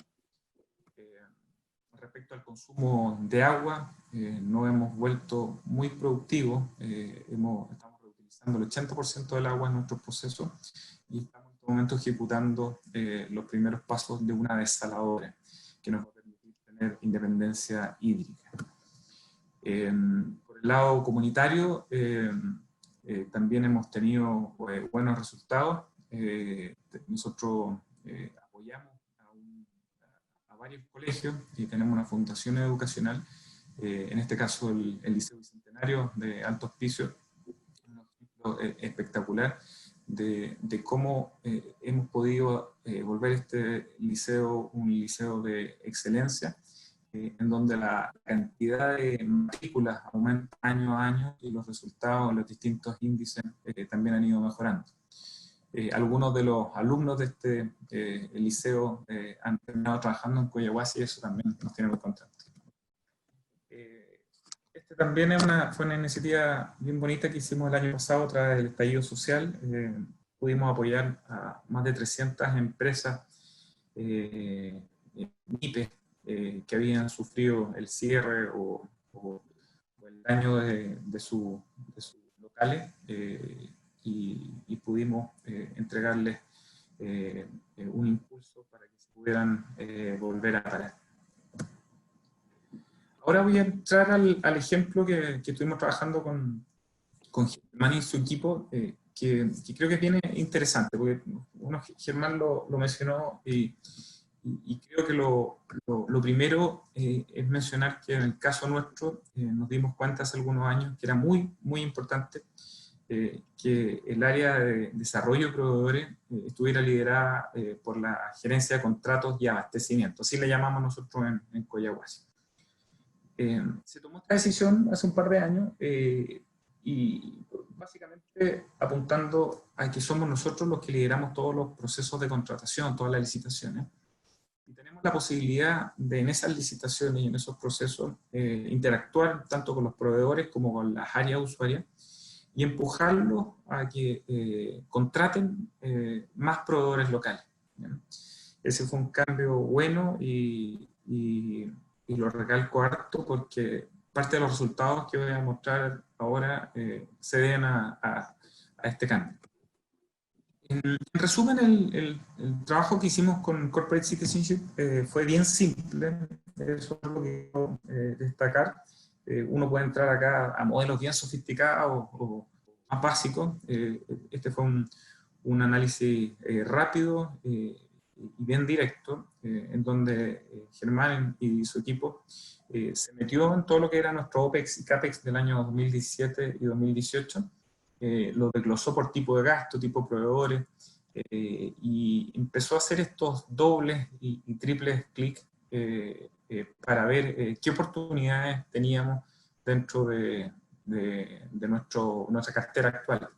Respecto al consumo de agua, nos hemos vuelto muy productivos. Estamos reutilizando el 80% del agua en nuestros procesos y estamos en este momento ejecutando los primeros pasos de una desaladora que nos va a permitir tener independencia hídrica. Por el lado comunitario, también hemos tenido buenos resultados. Nosotros apoyamos a varios colegios y tenemos una fundación educacional, en este caso el Liceo Bicentenario de Alto Hospicio, un ejemplo espectacular de cómo hemos podido volver este liceo un liceo de excelencia, en donde la cantidad de matrículas aumenta año a año y los resultados, los distintos índices también han ido mejorando. Algunos de los alumnos de este liceo han terminado trabajando en Coyahuasi y eso también nos tiene muy contentos. Este también fue una iniciativa bien bonita que hicimos el año pasado tras el estallido social. Pudimos apoyar a más de 300 empresas MIPE, que habían sufrido el cierre o el daño de sus locales, y pudimos entregarles un impulso para que se pudieran volver a parar. Ahora voy a entrar al ejemplo que estuvimos trabajando con Germán y su equipo, que creo que es bien interesante, porque Germán lo mencionó y creo que lo primero es mencionar que en el caso nuestro nos dimos cuenta hace algunos años que era muy importante que el área de desarrollo de proveedores estuviera liderada por la gerencia de contratos y abastecimiento, así le llamamos nosotros en Collahuasi. Se tomó esta decisión hace un par de años y básicamente apuntando a que somos nosotros los que lideramos todos los procesos de contratación, todas las licitaciones. Y tenemos la posibilidad de en esas licitaciones y en esos procesos interactuar tanto con los proveedores como con las áreas usuarias y empujarlos a que contraten más proveedores locales. ¿Bien? Ese fue un cambio bueno y lo recalco harto porque parte de los resultados que voy a mostrar ahora se deben a este cambio. En resumen, el trabajo que hicimos con Corporate Citizenship fue bien simple, eso es lo que quiero destacar. Uno puede entrar acá a modelos bien sofisticados o más básicos. Este fue un análisis rápido y bien directo, en donde Germán y su equipo se metió en todo lo que era nuestro OPEX y CAPEX del año 2017 y 2018, lo desglosó por tipo de gasto, tipo de proveedores, y empezó a hacer estos dobles y triples clics para ver qué oportunidades teníamos dentro de nuestra cartera actual.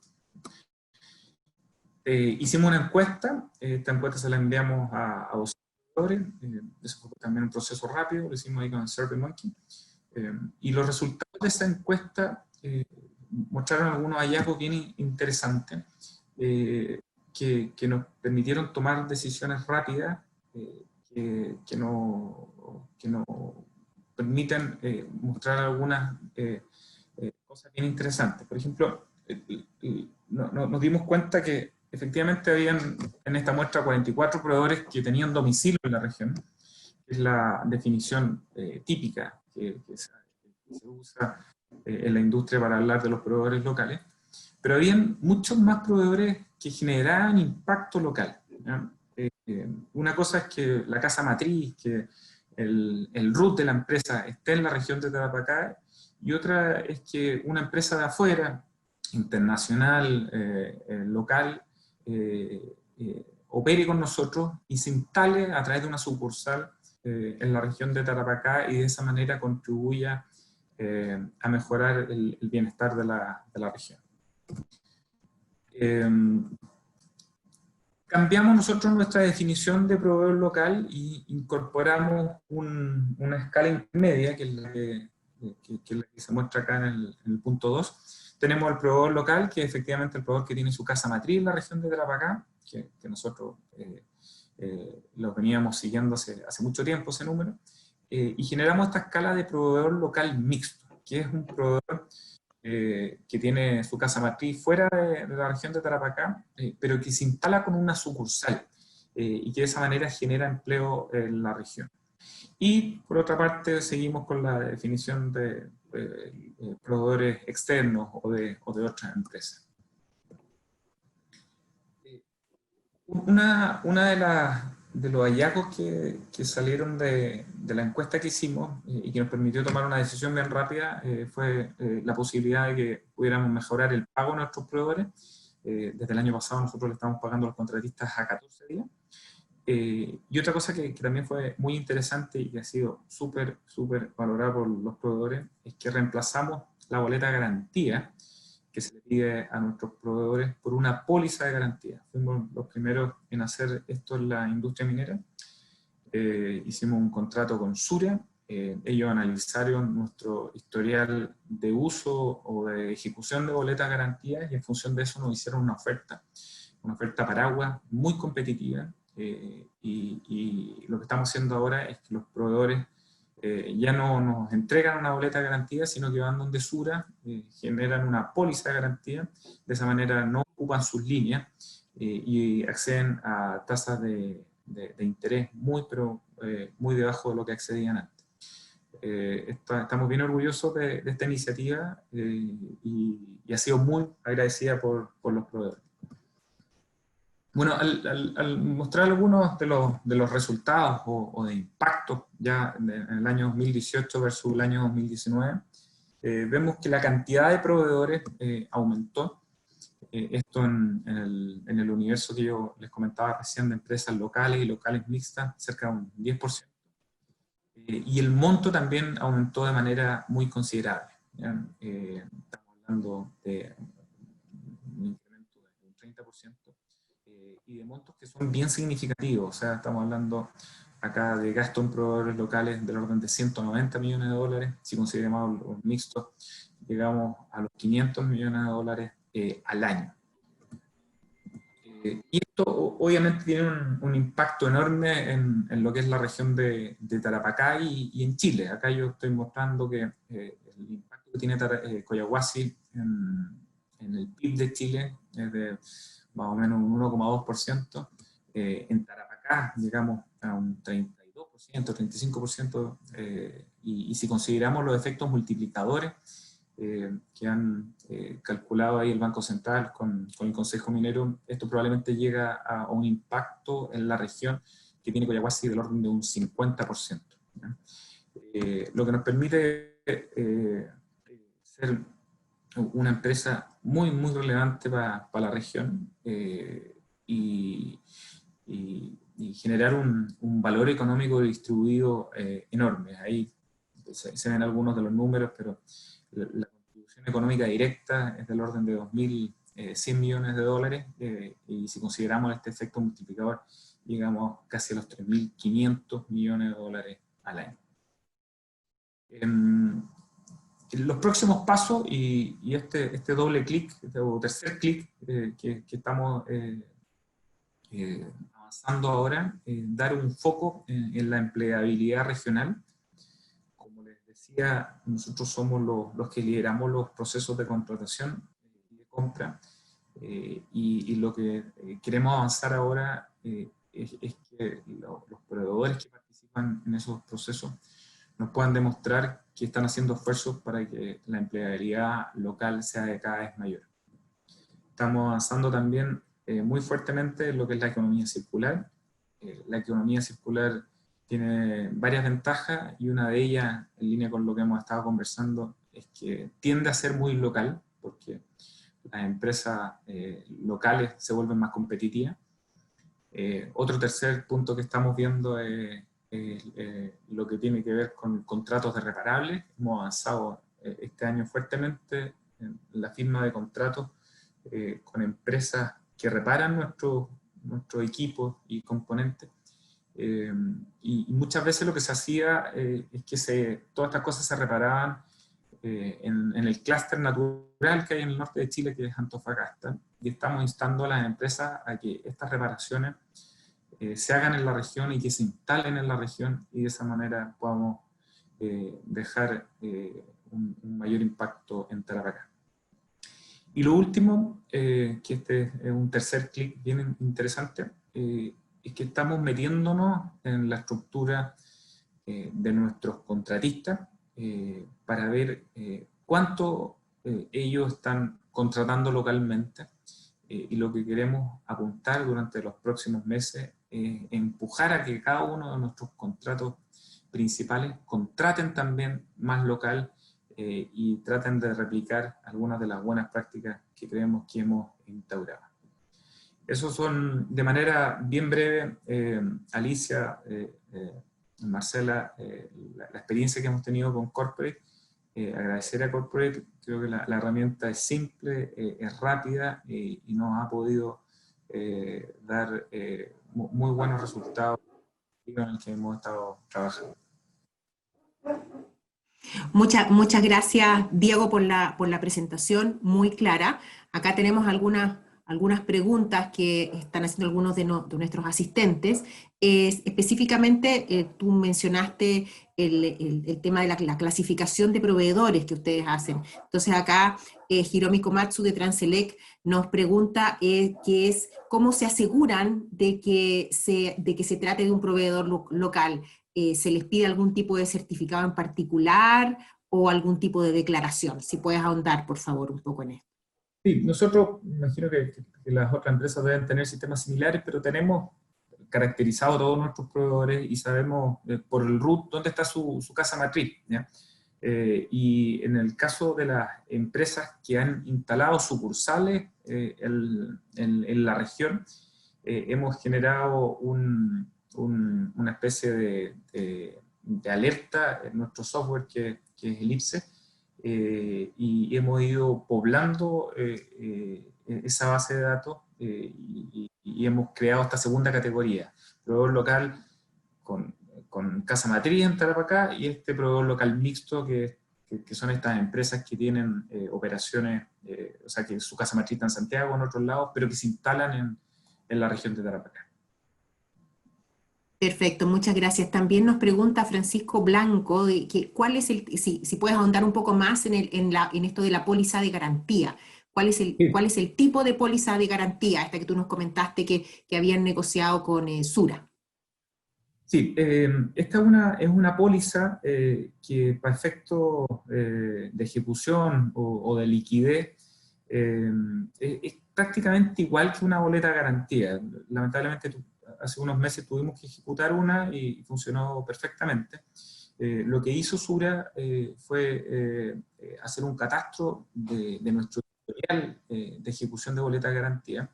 Hicimos una encuesta, esta encuesta se la enviamos a 200 proveedores, eso fue también un proceso rápido, lo hicimos ahí con SurveyMonkey, y los resultados de esa encuesta mostraron algunos hallazgos bien interesantes que nos permitieron tomar decisiones rápidas que nos permiten mostrar algunas cosas bien interesantes. Por ejemplo, nos dimos cuenta que efectivamente habían en esta muestra 44 proveedores que tenían domicilio en la región, que es la definición típica que se usa en la industria para hablar de los proveedores locales, pero habían muchos más proveedores que generaban impacto local. Una cosa es que la casa matriz, que el root de la empresa esté en la región de Tarapacá, y otra es que una empresa de afuera, internacional, local, opere con nosotros y se instale a través de una sucursal en la región de Tarapacá y de esa manera contribuya a mejorar el bienestar de la región. Cambiamos nosotros nuestra definición de proveedor local y incorporamos una escala intermedia, que es la que se muestra acá en el punto 2. Tenemos el proveedor local, que es efectivamente el proveedor que tiene su casa matriz en la región de Tarapacá, que nosotros lo veníamos siguiendo hace mucho tiempo ese número, y generamos esta escala de proveedor local mixto, que es un proveedor que tiene su casa matriz fuera de la región de Tarapacá, pero que se instala con una sucursal y que de esa manera genera empleo en la región. Y por otra parte seguimos con la definición de proveedores externos o de otras empresas. Una de los hallazgos que salieron de la encuesta que hicimos y que nos permitió tomar una decisión bien rápida fue la posibilidad de que pudiéramos mejorar el pago a nuestros proveedores. Desde el año pasado nosotros le estamos pagando a los contratistas a 14 días. Y otra cosa que también fue muy interesante y que ha sido súper valorada por los proveedores es que reemplazamos la boleta de garantía que se le pide a nuestros proveedores por una póliza de garantía. Fuimos los primeros en hacer esto en la industria minera. Hicimos un contrato con Suria. Ellos analizaron nuestro historial de uso o de ejecución de boletas de garantía y en función de eso nos hicieron una oferta paraguas muy competitiva. Y lo que estamos haciendo ahora es que los proveedores ya no nos entregan una boleta de garantía, sino que van donde Sura, generan una póliza de garantía, de esa manera no ocupan sus líneas y acceden a tasas de interés muy debajo de lo que accedían antes. Estamos bien orgullosos de esta iniciativa y ha sido muy agradecida por los proveedores. Bueno, al mostrar algunos de los resultados o de impacto ya en el año 2018 versus el año 2019, vemos que la cantidad de proveedores aumentó, Esto en el universo que yo les comentaba recién de empresas locales y locales mixtas, cerca de un 10%. Y el monto también aumentó de manera muy considerable. Estamos hablando de un incremento de un 30%, y de montos que son bien significativos. O sea, estamos hablando acá de gasto en proveedores locales del orden de 190 millones de dólares. Si consideramos los mixtos, llegamos a los 500 millones de dólares al año. Y esto obviamente tiene un impacto enorme en lo que es la región de Tarapacá y en Chile. Acá yo estoy mostrando que el impacto que tiene Collahuasi en el PIB de Chile es de más o menos un 1,2%. En Tarapacá llegamos a un 32%, 35%, y si consideramos los efectos multiplicadores que han calculado ahí el Banco Central con el Consejo Minero, esto probablemente llega a un impacto en la región que tiene Collahuasi del orden de un 50%. Lo que nos permite ser una empresa muy, muy relevante para la región y generar un valor económico distribuido enorme. Ahí se ven algunos de los números, pero la contribución económica directa es del orden de 2.100 millones de dólares, y si consideramos este efecto multiplicador, llegamos casi a los 3.500 millones de dólares al año. Los próximos pasos, y este doble clic, o tercer clic que estamos avanzando ahora, dar un foco en la empleabilidad regional. Como les decía, nosotros somos los que lideramos los procesos de contratación y de compra, y lo que queremos avanzar ahora es que los proveedores que participan en esos procesos nos puedan demostrar que están haciendo esfuerzos para que la empleabilidad local sea de cada vez mayor. Estamos avanzando también muy fuertemente en lo que es la economía circular. La economía circular tiene varias ventajas, y una de ellas, en línea con lo que hemos estado conversando, es que tiende a ser muy local, porque las empresas locales se vuelven más competitivas. Otro tercer punto que estamos viendo es lo que tiene que ver con contratos de reparables. Hemos avanzado este año fuertemente en la firma de contratos con empresas que reparan nuestro equipo y componentes. Y muchas veces lo que se hacía es que todas estas cosas se reparaban en el clúster natural que hay en el norte de Chile, que es Antofagasta, y estamos instando a las empresas a que estas reparaciones se hagan en la región y que se instalen en la región, y de esa manera podamos dejar un mayor impacto en Tarapacá. Y lo último, que este es un tercer clic bien interesante, es que estamos metiéndonos en la estructura de nuestros contratistas para ver cuánto ellos están contratando localmente, y lo que queremos apuntar durante los próximos meses es empujar a que cada uno de nuestros contratos principales contraten también más local, y traten de replicar algunas de las buenas prácticas que creemos que hemos instaurado. Esos son, de manera bien breve, Alicia, Marcela, la experiencia que hemos tenido con Corporate. Agradecer a Corporate, creo que la herramienta es simple, es rápida, y nos ha podido dar muy buenos resultados en el que hemos estado trabajando. Muchas gracias, Diego, por la presentación muy clara. Acá tenemos algunas preguntas que están haciendo algunos de nuestros asistentes. Específicamente, tú mencionaste el tema de la clasificación de proveedores que ustedes hacen. Entonces acá Hiromi Komatsu de Transelec nos pregunta que es cómo se aseguran de que se trate de un proveedor local. ¿Se les pide algún tipo de certificado en particular o algún tipo de declaración? Si puedes ahondar, por favor, un poco en esto. Sí, nosotros, imagino que las otras empresas deben tener sistemas similares, pero tenemos caracterizado todos nuestros proveedores y sabemos por el root dónde está su casa matriz, ¿ya? Y en el caso de las empresas que han instalado sucursales en la región, hemos generado una especie de alerta en nuestro software que es Ellipse, y hemos ido poblando esa base de datos, y hemos creado esta segunda categoría, proveedor local con casa matriz en Tarapacá, y este proveedor local mixto que son estas empresas que tienen operaciones, o sea, que su casa matriz está en Santiago o en otros lados, pero que se instalan en la región de Tarapacá. Perfecto, muchas gracias. También nos pregunta Francisco Blanco de que cuál es si puedes ahondar un poco más en esto de la póliza de garantía. ¿Cuál es el tipo de póliza de garantía, esta que tú nos comentaste que habían negociado con Sura? Sí, esta es una póliza que para efectos de ejecución o de liquidez es prácticamente igual que una boleta de garantía. Lamentablemente hace unos meses tuvimos que ejecutar una y funcionó perfectamente. Lo que hizo Sura fue hacer un catastro de nuestro historial de ejecución de boleta de garantía,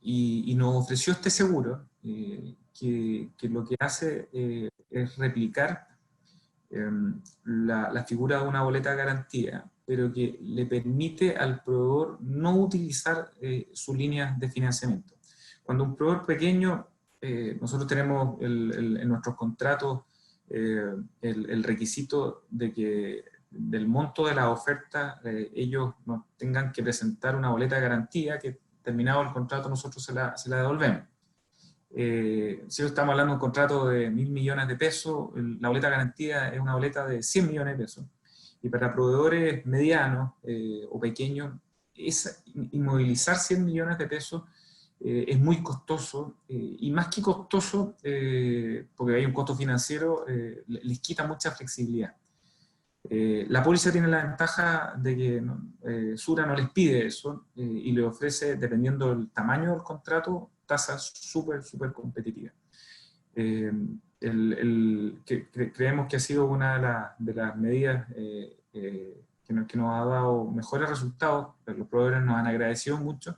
y nos ofreció este seguro que lo que hace es replicar la figura de una boleta de garantía, pero que le permite al proveedor no utilizar sus líneas de financiamiento. Cuando un proveedor pequeño, nosotros tenemos en nuestros contratos el requisito de que del monto de la oferta ellos nos tengan que presentar una boleta de garantía que, terminado el contrato, nosotros se la devolvemos. Si estamos hablando de un contrato de 1.000 millones de pesos, la boleta de garantía es una boleta de 100 millones de pesos. Y para proveedores medianos o pequeños, inmovilizar 100 millones de pesos es muy costoso, y más que costoso, porque hay un costo financiero, les quita mucha flexibilidad. La póliza tiene la ventaja de que Sura no les pide eso, y le ofrece, dependiendo del tamaño del contrato, tasas súper competitivas. Creemos que ha sido una de las medidas que nos ha dado mejores resultados. Los proveedores nos han agradecido mucho.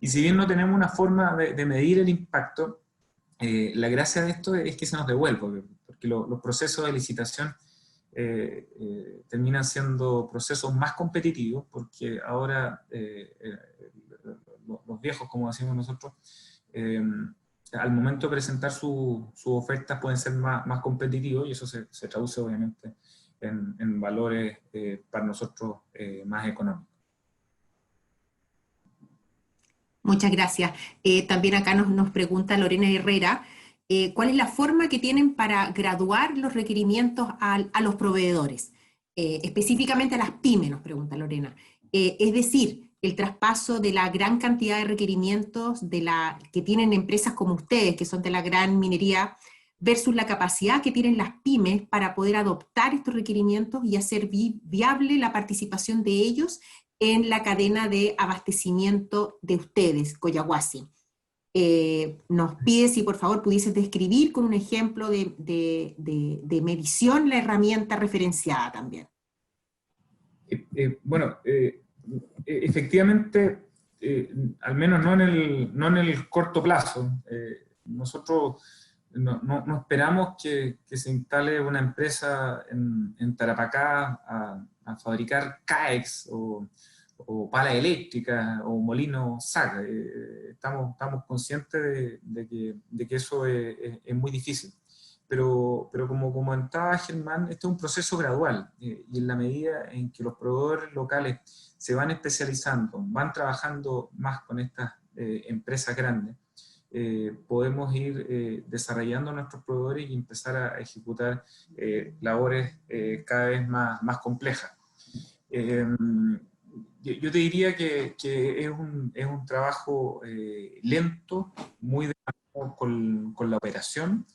Y si bien no tenemos una forma de medir el impacto, la gracia de esto es que se nos devuelve, porque los procesos de licitación terminan siendo procesos más competitivos, porque ahora los viejos, como decimos nosotros, al momento de presentar sus ofertas pueden ser más competitivos, y eso se traduce obviamente en valores para nosotros más económicos. Muchas gracias. También acá nos pregunta Lorena Herrera, ¿cuál es la forma que tienen para graduar los requerimientos a los proveedores? Específicamente a las pymes, nos pregunta Lorena. Es decir, el traspaso de la gran cantidad de requerimientos que tienen empresas como ustedes, que son de la gran minería, versus la capacidad que tienen las pymes para poder adoptar estos requerimientos y hacer viable la participación de ellos en la cadena de abastecimiento de ustedes, Collahuasi. Nos pide si por favor pudieses describir con un ejemplo de medición la herramienta referenciada también. Bueno, efectivamente, al menos no en el corto plazo. Nosotros no esperamos que se instale una empresa en Tarapacá a fabricar CAEX o pala eléctrica o molino SAC. Estamos conscientes de que eso es muy difícil. Pero como comentaba Germán, este es un proceso gradual, y en la medida en que los proveedores locales se van especializando, van trabajando más con estas empresas grandes, podemos ir desarrollando nuestros proveedores y empezar a ejecutar labores cada vez más complejas. Yo te diría que es un trabajo lento, muy de mano con la operación,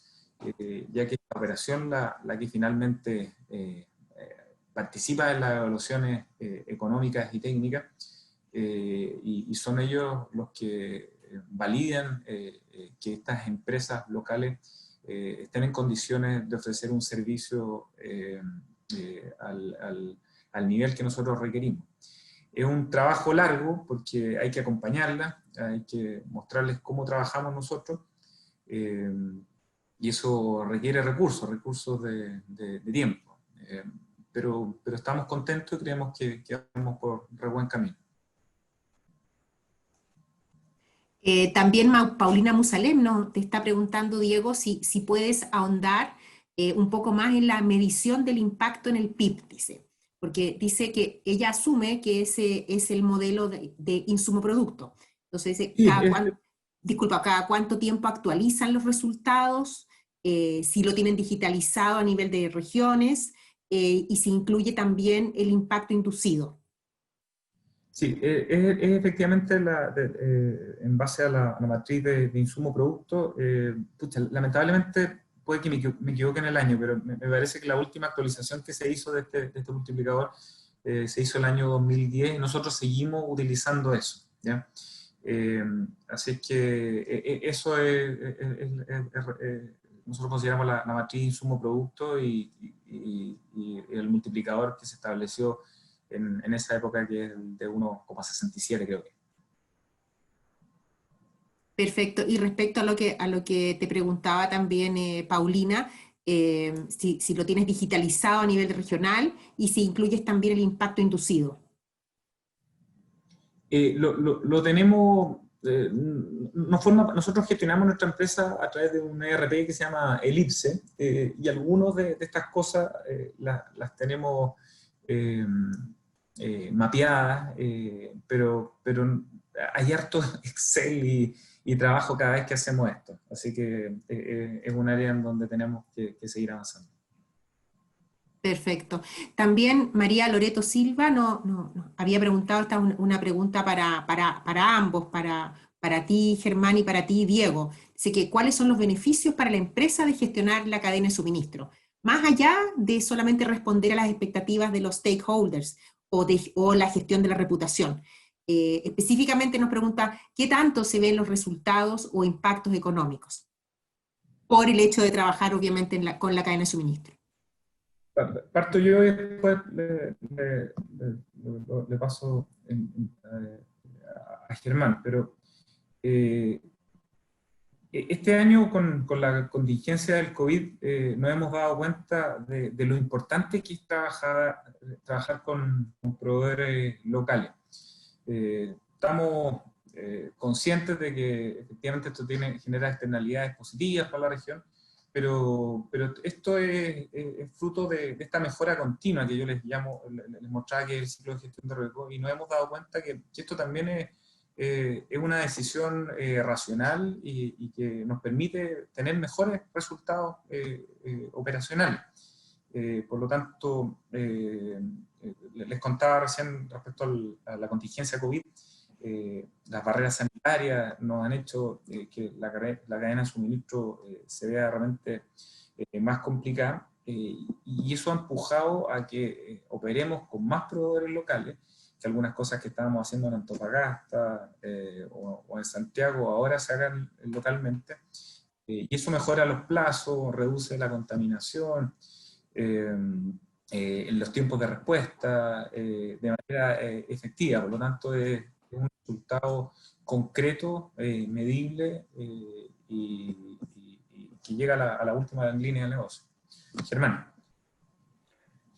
ya que es la operación la que finalmente participa en las evaluaciones económicas y técnicas, y son ellos los que validan que estas empresas locales estén en condiciones de ofrecer un servicio al nivel que nosotros requerimos. Es un trabajo largo porque hay que acompañarla, hay que mostrarles cómo trabajamos nosotros, y eso requiere recursos de tiempo. Pero estamos contentos y creemos que vamos por re buen camino. También Paulina Musalem te está preguntando, Diego, si puedes ahondar un poco más en la medición del impacto en el PIB, dice, porque dice que ella asume que ese es el modelo de insumo-producto. Entonces dice, Sí, cada cuánto tiempo actualizan los resultados, si lo tienen digitalizado a nivel de regiones, y si incluye también el impacto inducido. sí, es efectivamente en base a la matriz de insumo-producto. Lamentablemente puede que me equivoque en el año, pero me parece que la última actualización que se hizo de este multiplicador se hizo el año 2010 y nosotros seguimos utilizando eso, ¿ya? Así es que eso nosotros consideramos la matriz insumo-producto y el multiplicador que se estableció en esa época, que es de 1,67, creo que. Perfecto. Y respecto a lo que te preguntaba también Paulina, si lo tienes digitalizado a nivel regional y si incluyes también el impacto inducido. Lo tenemos, nosotros gestionamos nuestra empresa a través de un ERP que se llama Elipse, y algunas de estas cosas las tenemos mapeadas, pero hay harto Excel y trabajo cada vez que hacemos esto. Así que es un área en donde tenemos que seguir avanzando. Perfecto. También María Loreto Silva había preguntado, esta es una pregunta para ambos, para ti, Germán, y para ti, Diego. Dice que ¿cuáles son los beneficios para la empresa de gestionar la cadena de suministro? Más allá de solamente responder a las expectativas de los stakeholders o la gestión de la reputación. Específicamente nos pregunta, ¿qué tanto se ven los resultados o impactos económicos? Por el hecho de trabajar, obviamente, con la cadena de suministro. Parto yo y después le paso a Germán, pero este año con la contingencia del COVID nos hemos dado cuenta de lo importante que es trabajar con proveedores locales. Estamos conscientes de que efectivamente esto genera externalidades positivas para la región, pero esto es fruto de esta mejora continua que yo les mostraba, que es el ciclo de gestión de riesgo, y nos hemos dado cuenta que esto también es una decisión racional y que nos permite tener mejores resultados operacionales. Por lo tanto, les contaba recién respecto a la contingencia COVID, las barreras sanitarias nos han hecho que la cadena de suministro se vea realmente más complicada, y eso ha empujado a que operemos con más proveedores locales, que algunas cosas que estábamos haciendo en Antofagasta o en Santiago ahora se hagan localmente, y eso mejora los plazos, reduce la contaminación, en los tiempos de respuesta de manera efectiva. Por lo tanto, es un resultado concreto, medible, y que llega a la última línea del negocio. Germán.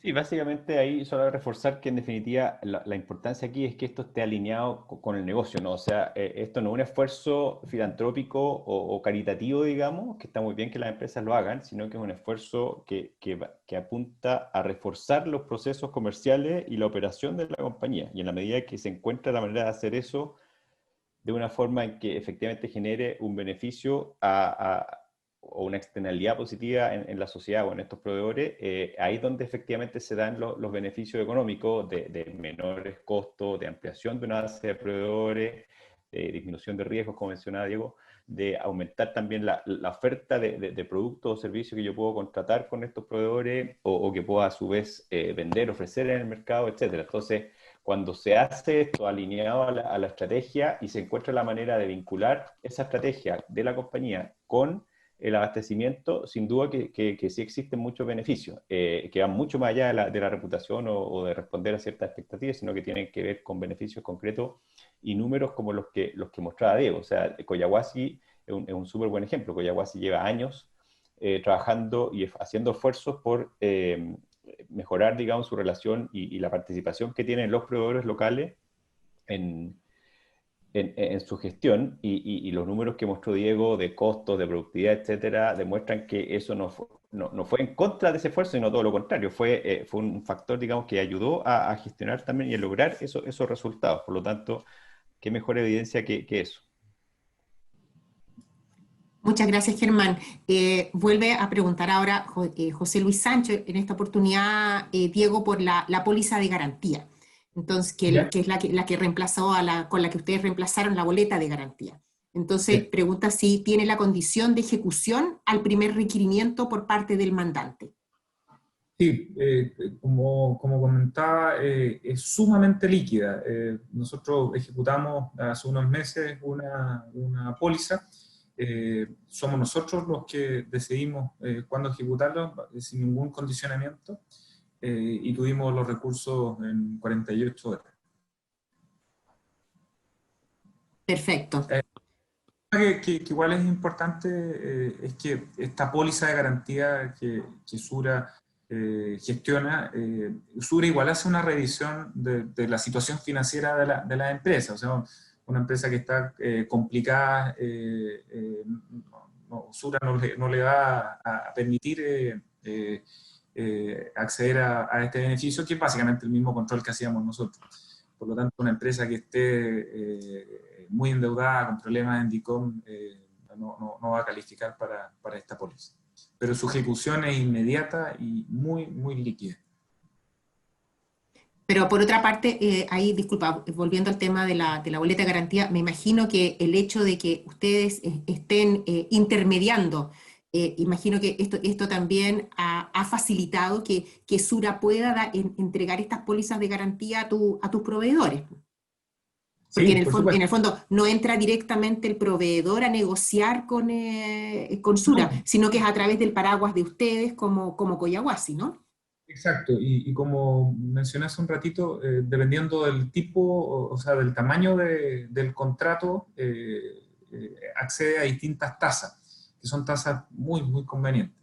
Sí, básicamente ahí solo reforzar que en definitiva la importancia aquí es que esto esté alineado con el negocio, ¿no? O sea, esto no es un esfuerzo filantrópico o caritativo, digamos, que está muy bien que las empresas lo hagan, sino que es un esfuerzo que apunta a reforzar los procesos comerciales y la operación de la compañía. Y en la medida que se encuentra la manera de hacer eso de una forma en que efectivamente genere un beneficio o una externalidad positiva en la sociedad o en estos proveedores, ahí es donde efectivamente se dan los beneficios económicos de menores costos, de ampliación de una base de proveedores, de disminución de riesgos, como mencionaba Diego, de aumentar también la oferta de productos o servicios que yo puedo contratar con estos proveedores o que puedo a su vez vender, ofrecer en el mercado, etcétera. Entonces, cuando se hace esto alineado a la estrategia y se encuentra la manera de vincular esa estrategia de la compañía con el abastecimiento, sin duda que sí existen muchos beneficios, que van mucho más allá de la reputación o de responder a ciertas expectativas, sino que tienen que ver con beneficios concretos y números como los que mostraba Diego. O sea, Collahuasi es un súper buen ejemplo. Collahuasi lleva años trabajando y haciendo esfuerzos por mejorar, digamos, su relación y la participación que tienen los proveedores locales en su gestión, y los números que mostró Diego de costos, de productividad, etcétera, demuestran que eso no fue en contra de ese esfuerzo, sino todo lo contrario, fue un factor, digamos, que ayudó a gestionar también y a lograr esos resultados. Por lo tanto, qué mejor evidencia que eso. Muchas gracias, Germán. Vuelve a preguntar ahora José Luis Sancho, en esta oportunidad, Diego, por la póliza de garantía. Entonces, ¿Ya? que es la que reemplazó con la que ustedes reemplazaron la boleta de garantía. Entonces, Sí. pregunta si tiene la condición de ejecución al primer requerimiento por parte del mandante. Sí, como comentaba, es sumamente líquida. Nosotros ejecutamos hace unos meses una póliza. Somos nosotros los que decidimos cuándo ejecutarlo, sin ningún condicionamiento, y tuvimos los recursos en 48 horas. Perfecto. Que igual es importante es que esta póliza de garantía que Sura gestiona, Sura igual hace una revisión de la situación financiera de la empresa. O sea, una empresa que está complicada, Sura no le va a permitir acceder a este beneficio, que es básicamente el mismo control que hacíamos nosotros. Por lo tanto, una empresa que esté muy endeudada, con problemas en DICOM, no va a calificar para esta póliza. Pero su ejecución es inmediata y muy líquida. Pero por otra parte, ahí, disculpa, volviendo al tema de la boleta de garantía, me imagino que el hecho de que ustedes estén intermediando, imagino que esto también ha facilitado que Sura pueda entregar estas pólizas de garantía a tus proveedores. Porque Sí, por en supuesto. el fondo no entra directamente el proveedor a negociar con Sura, No, sino que es a través del paraguas de ustedes como Collahuasi, ¿no? exacto. Y como mencioné hace un ratito, dependiendo del tipo, o sea, del tamaño del contrato, accede a distintas tasas, que son tasas muy convenientes.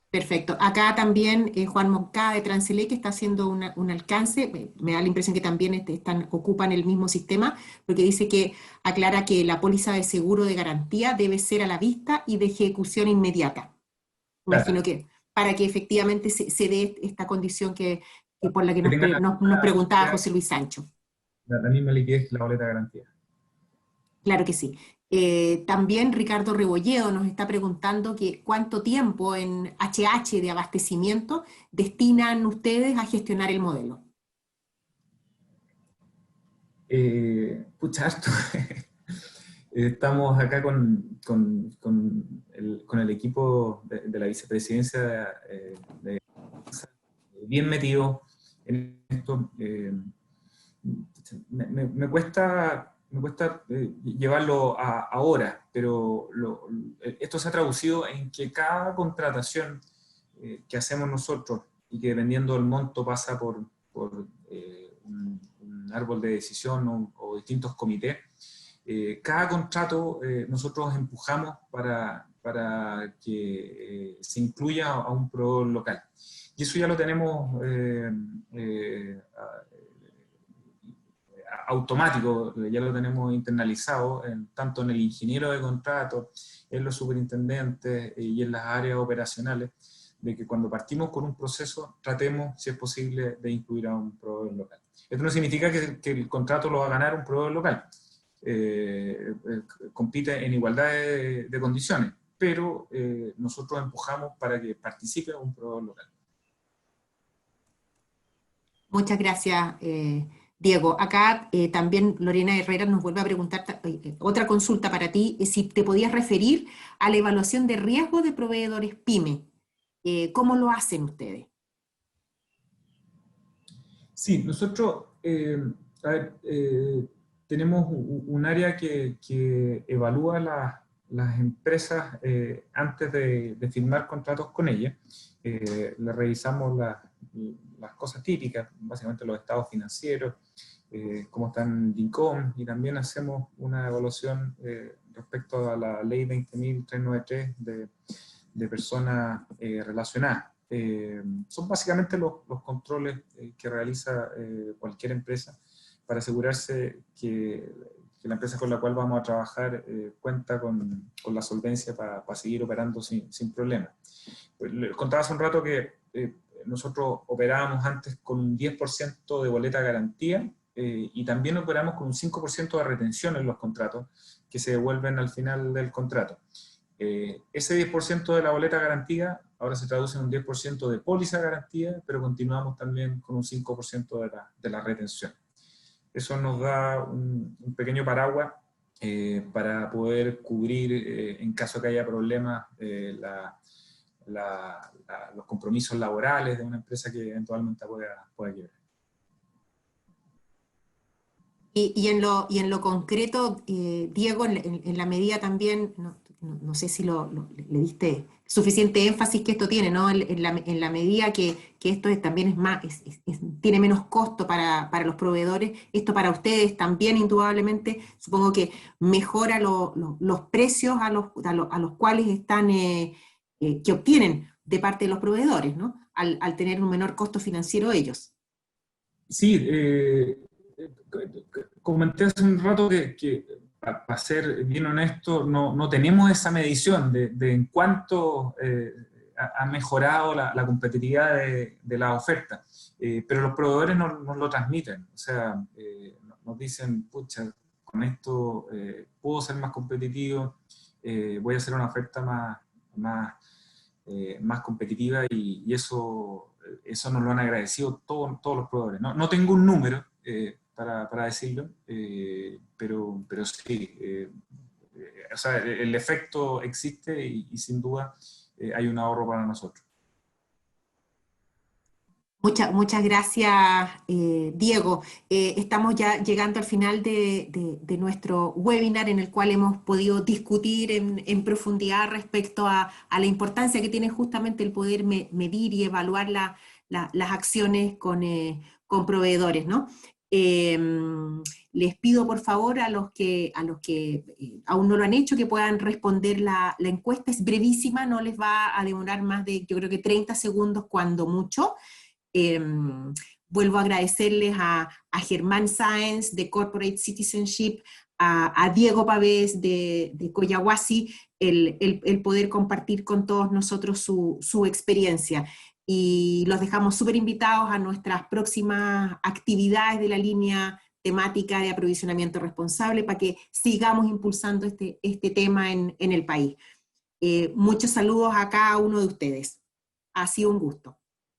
Perfecto. Acá también Juan Moncada de Transelec está haciendo un alcance, me da la impresión que también ocupan el mismo sistema, porque dice que aclara que la póliza de seguro de garantía debe ser a la vista y de ejecución inmediata. Imagino Claro, que para que efectivamente se dé esta condición que por la que que tenga nos preguntaba José Luis Sancho. la misma liquidez que la boleta de garantía. Claro que sí. También Ricardo Rebolledo nos está preguntando que cuánto tiempo en HH de abastecimiento destinan ustedes a gestionar el modelo. Pucha, harto. Estamos acá con el equipo de la vicepresidencia bien metido en esto. Me cuesta llevarlo ahora, pero esto se ha traducido en que cada contratación que hacemos nosotros y que dependiendo del monto pasa por un árbol de decisión o distintos comités, cada contrato nosotros empujamos para que se incluya a un proveedor local. Y eso ya lo tenemos automático, ya lo tenemos internalizado, tanto en el ingeniero de contrato, en los superintendentes y en las áreas operacionales, de que cuando partimos con un proceso tratemos, si es posible, de incluir a un proveedor local. Esto no significa que el contrato lo va a ganar un proveedor local. Compite en igualdad de condiciones, pero nosotros empujamos para que participe un proveedor local. Muchas gracias, Diego. Acá también Lorena Herrera nos vuelve a preguntar otra consulta para ti, si te podías referir a la evaluación de riesgo de proveedores PYME. ¿Cómo lo hacen ustedes? Sí, nosotros a ver, tenemos un área que evalúa las empresas, antes de firmar contratos con ellas, le revisamos las cosas típicas, básicamente los estados financieros, cómo están de income, y también hacemos una evaluación respecto a la ley 20.393 de personas relacionadas. Son básicamente los controles que realiza cualquier empresa para asegurarse que la empresa con la cual vamos a trabajar cuenta con la solvencia para seguir operando sin problemas. Pues, les contaba hace un rato que nosotros operábamos antes con un 10% de boleta garantía, y también operamos con un 5% de retención en los contratos que se devuelven al final del contrato. Ese 10% de la boleta garantía ahora se traduce en un 10% de póliza garantía, pero continuamos también con un 5% de la retención. Eso nos da un pequeño paraguas para poder cubrir, en caso que haya problemas, los compromisos laborales de una empresa que eventualmente pueda quebrar. Y en lo concreto, Diego, en la medida también, no sé si le diste suficiente énfasis que esto tiene, ¿no? En la medida que esto también es más, tiene menos costo para los proveedores, esto para ustedes también indudablemente, supongo que mejora los precios a los cuales están, que obtienen de parte de los proveedores, ¿no? Al tener un menor costo financiero ellos. Sí, comenté hace un rato que para ser bien honesto, no tenemos esa medición de en cuánto ha mejorado la competitividad de la oferta, pero los proveedores nos lo transmiten, o sea, nos dicen, pucha, con esto puedo ser más competitivo, voy a hacer una oferta más competitiva, y eso nos lo han agradecido todos los proveedores. No tengo un número para decirlo, pero sí, o sea, el efecto existe y sin duda hay un ahorro para nosotros. Muchas gracias, Diego. Estamos ya llegando al final de nuestro webinar, en el cual hemos podido discutir en profundidad respecto a la importancia que tiene justamente el poder medir y evaluar las acciones con proveedores, ¿no? Les pido por favor a los que aún no lo han hecho, que puedan responder la encuesta. Es brevísima, no les va a demorar más de, yo creo que 30 segundos cuando mucho. Vuelvo a agradecerles a Germán Sáenz de Corporate Citizenship, a Diego Pavés de Collahuasi, el poder compartir con todos nosotros su experiencia. Y los dejamos súper invitados a nuestras próximas actividades de la línea temática de aprovisionamiento responsable, para que sigamos impulsando este tema en el país. Muchos saludos a cada uno de ustedes. Ha sido un gusto.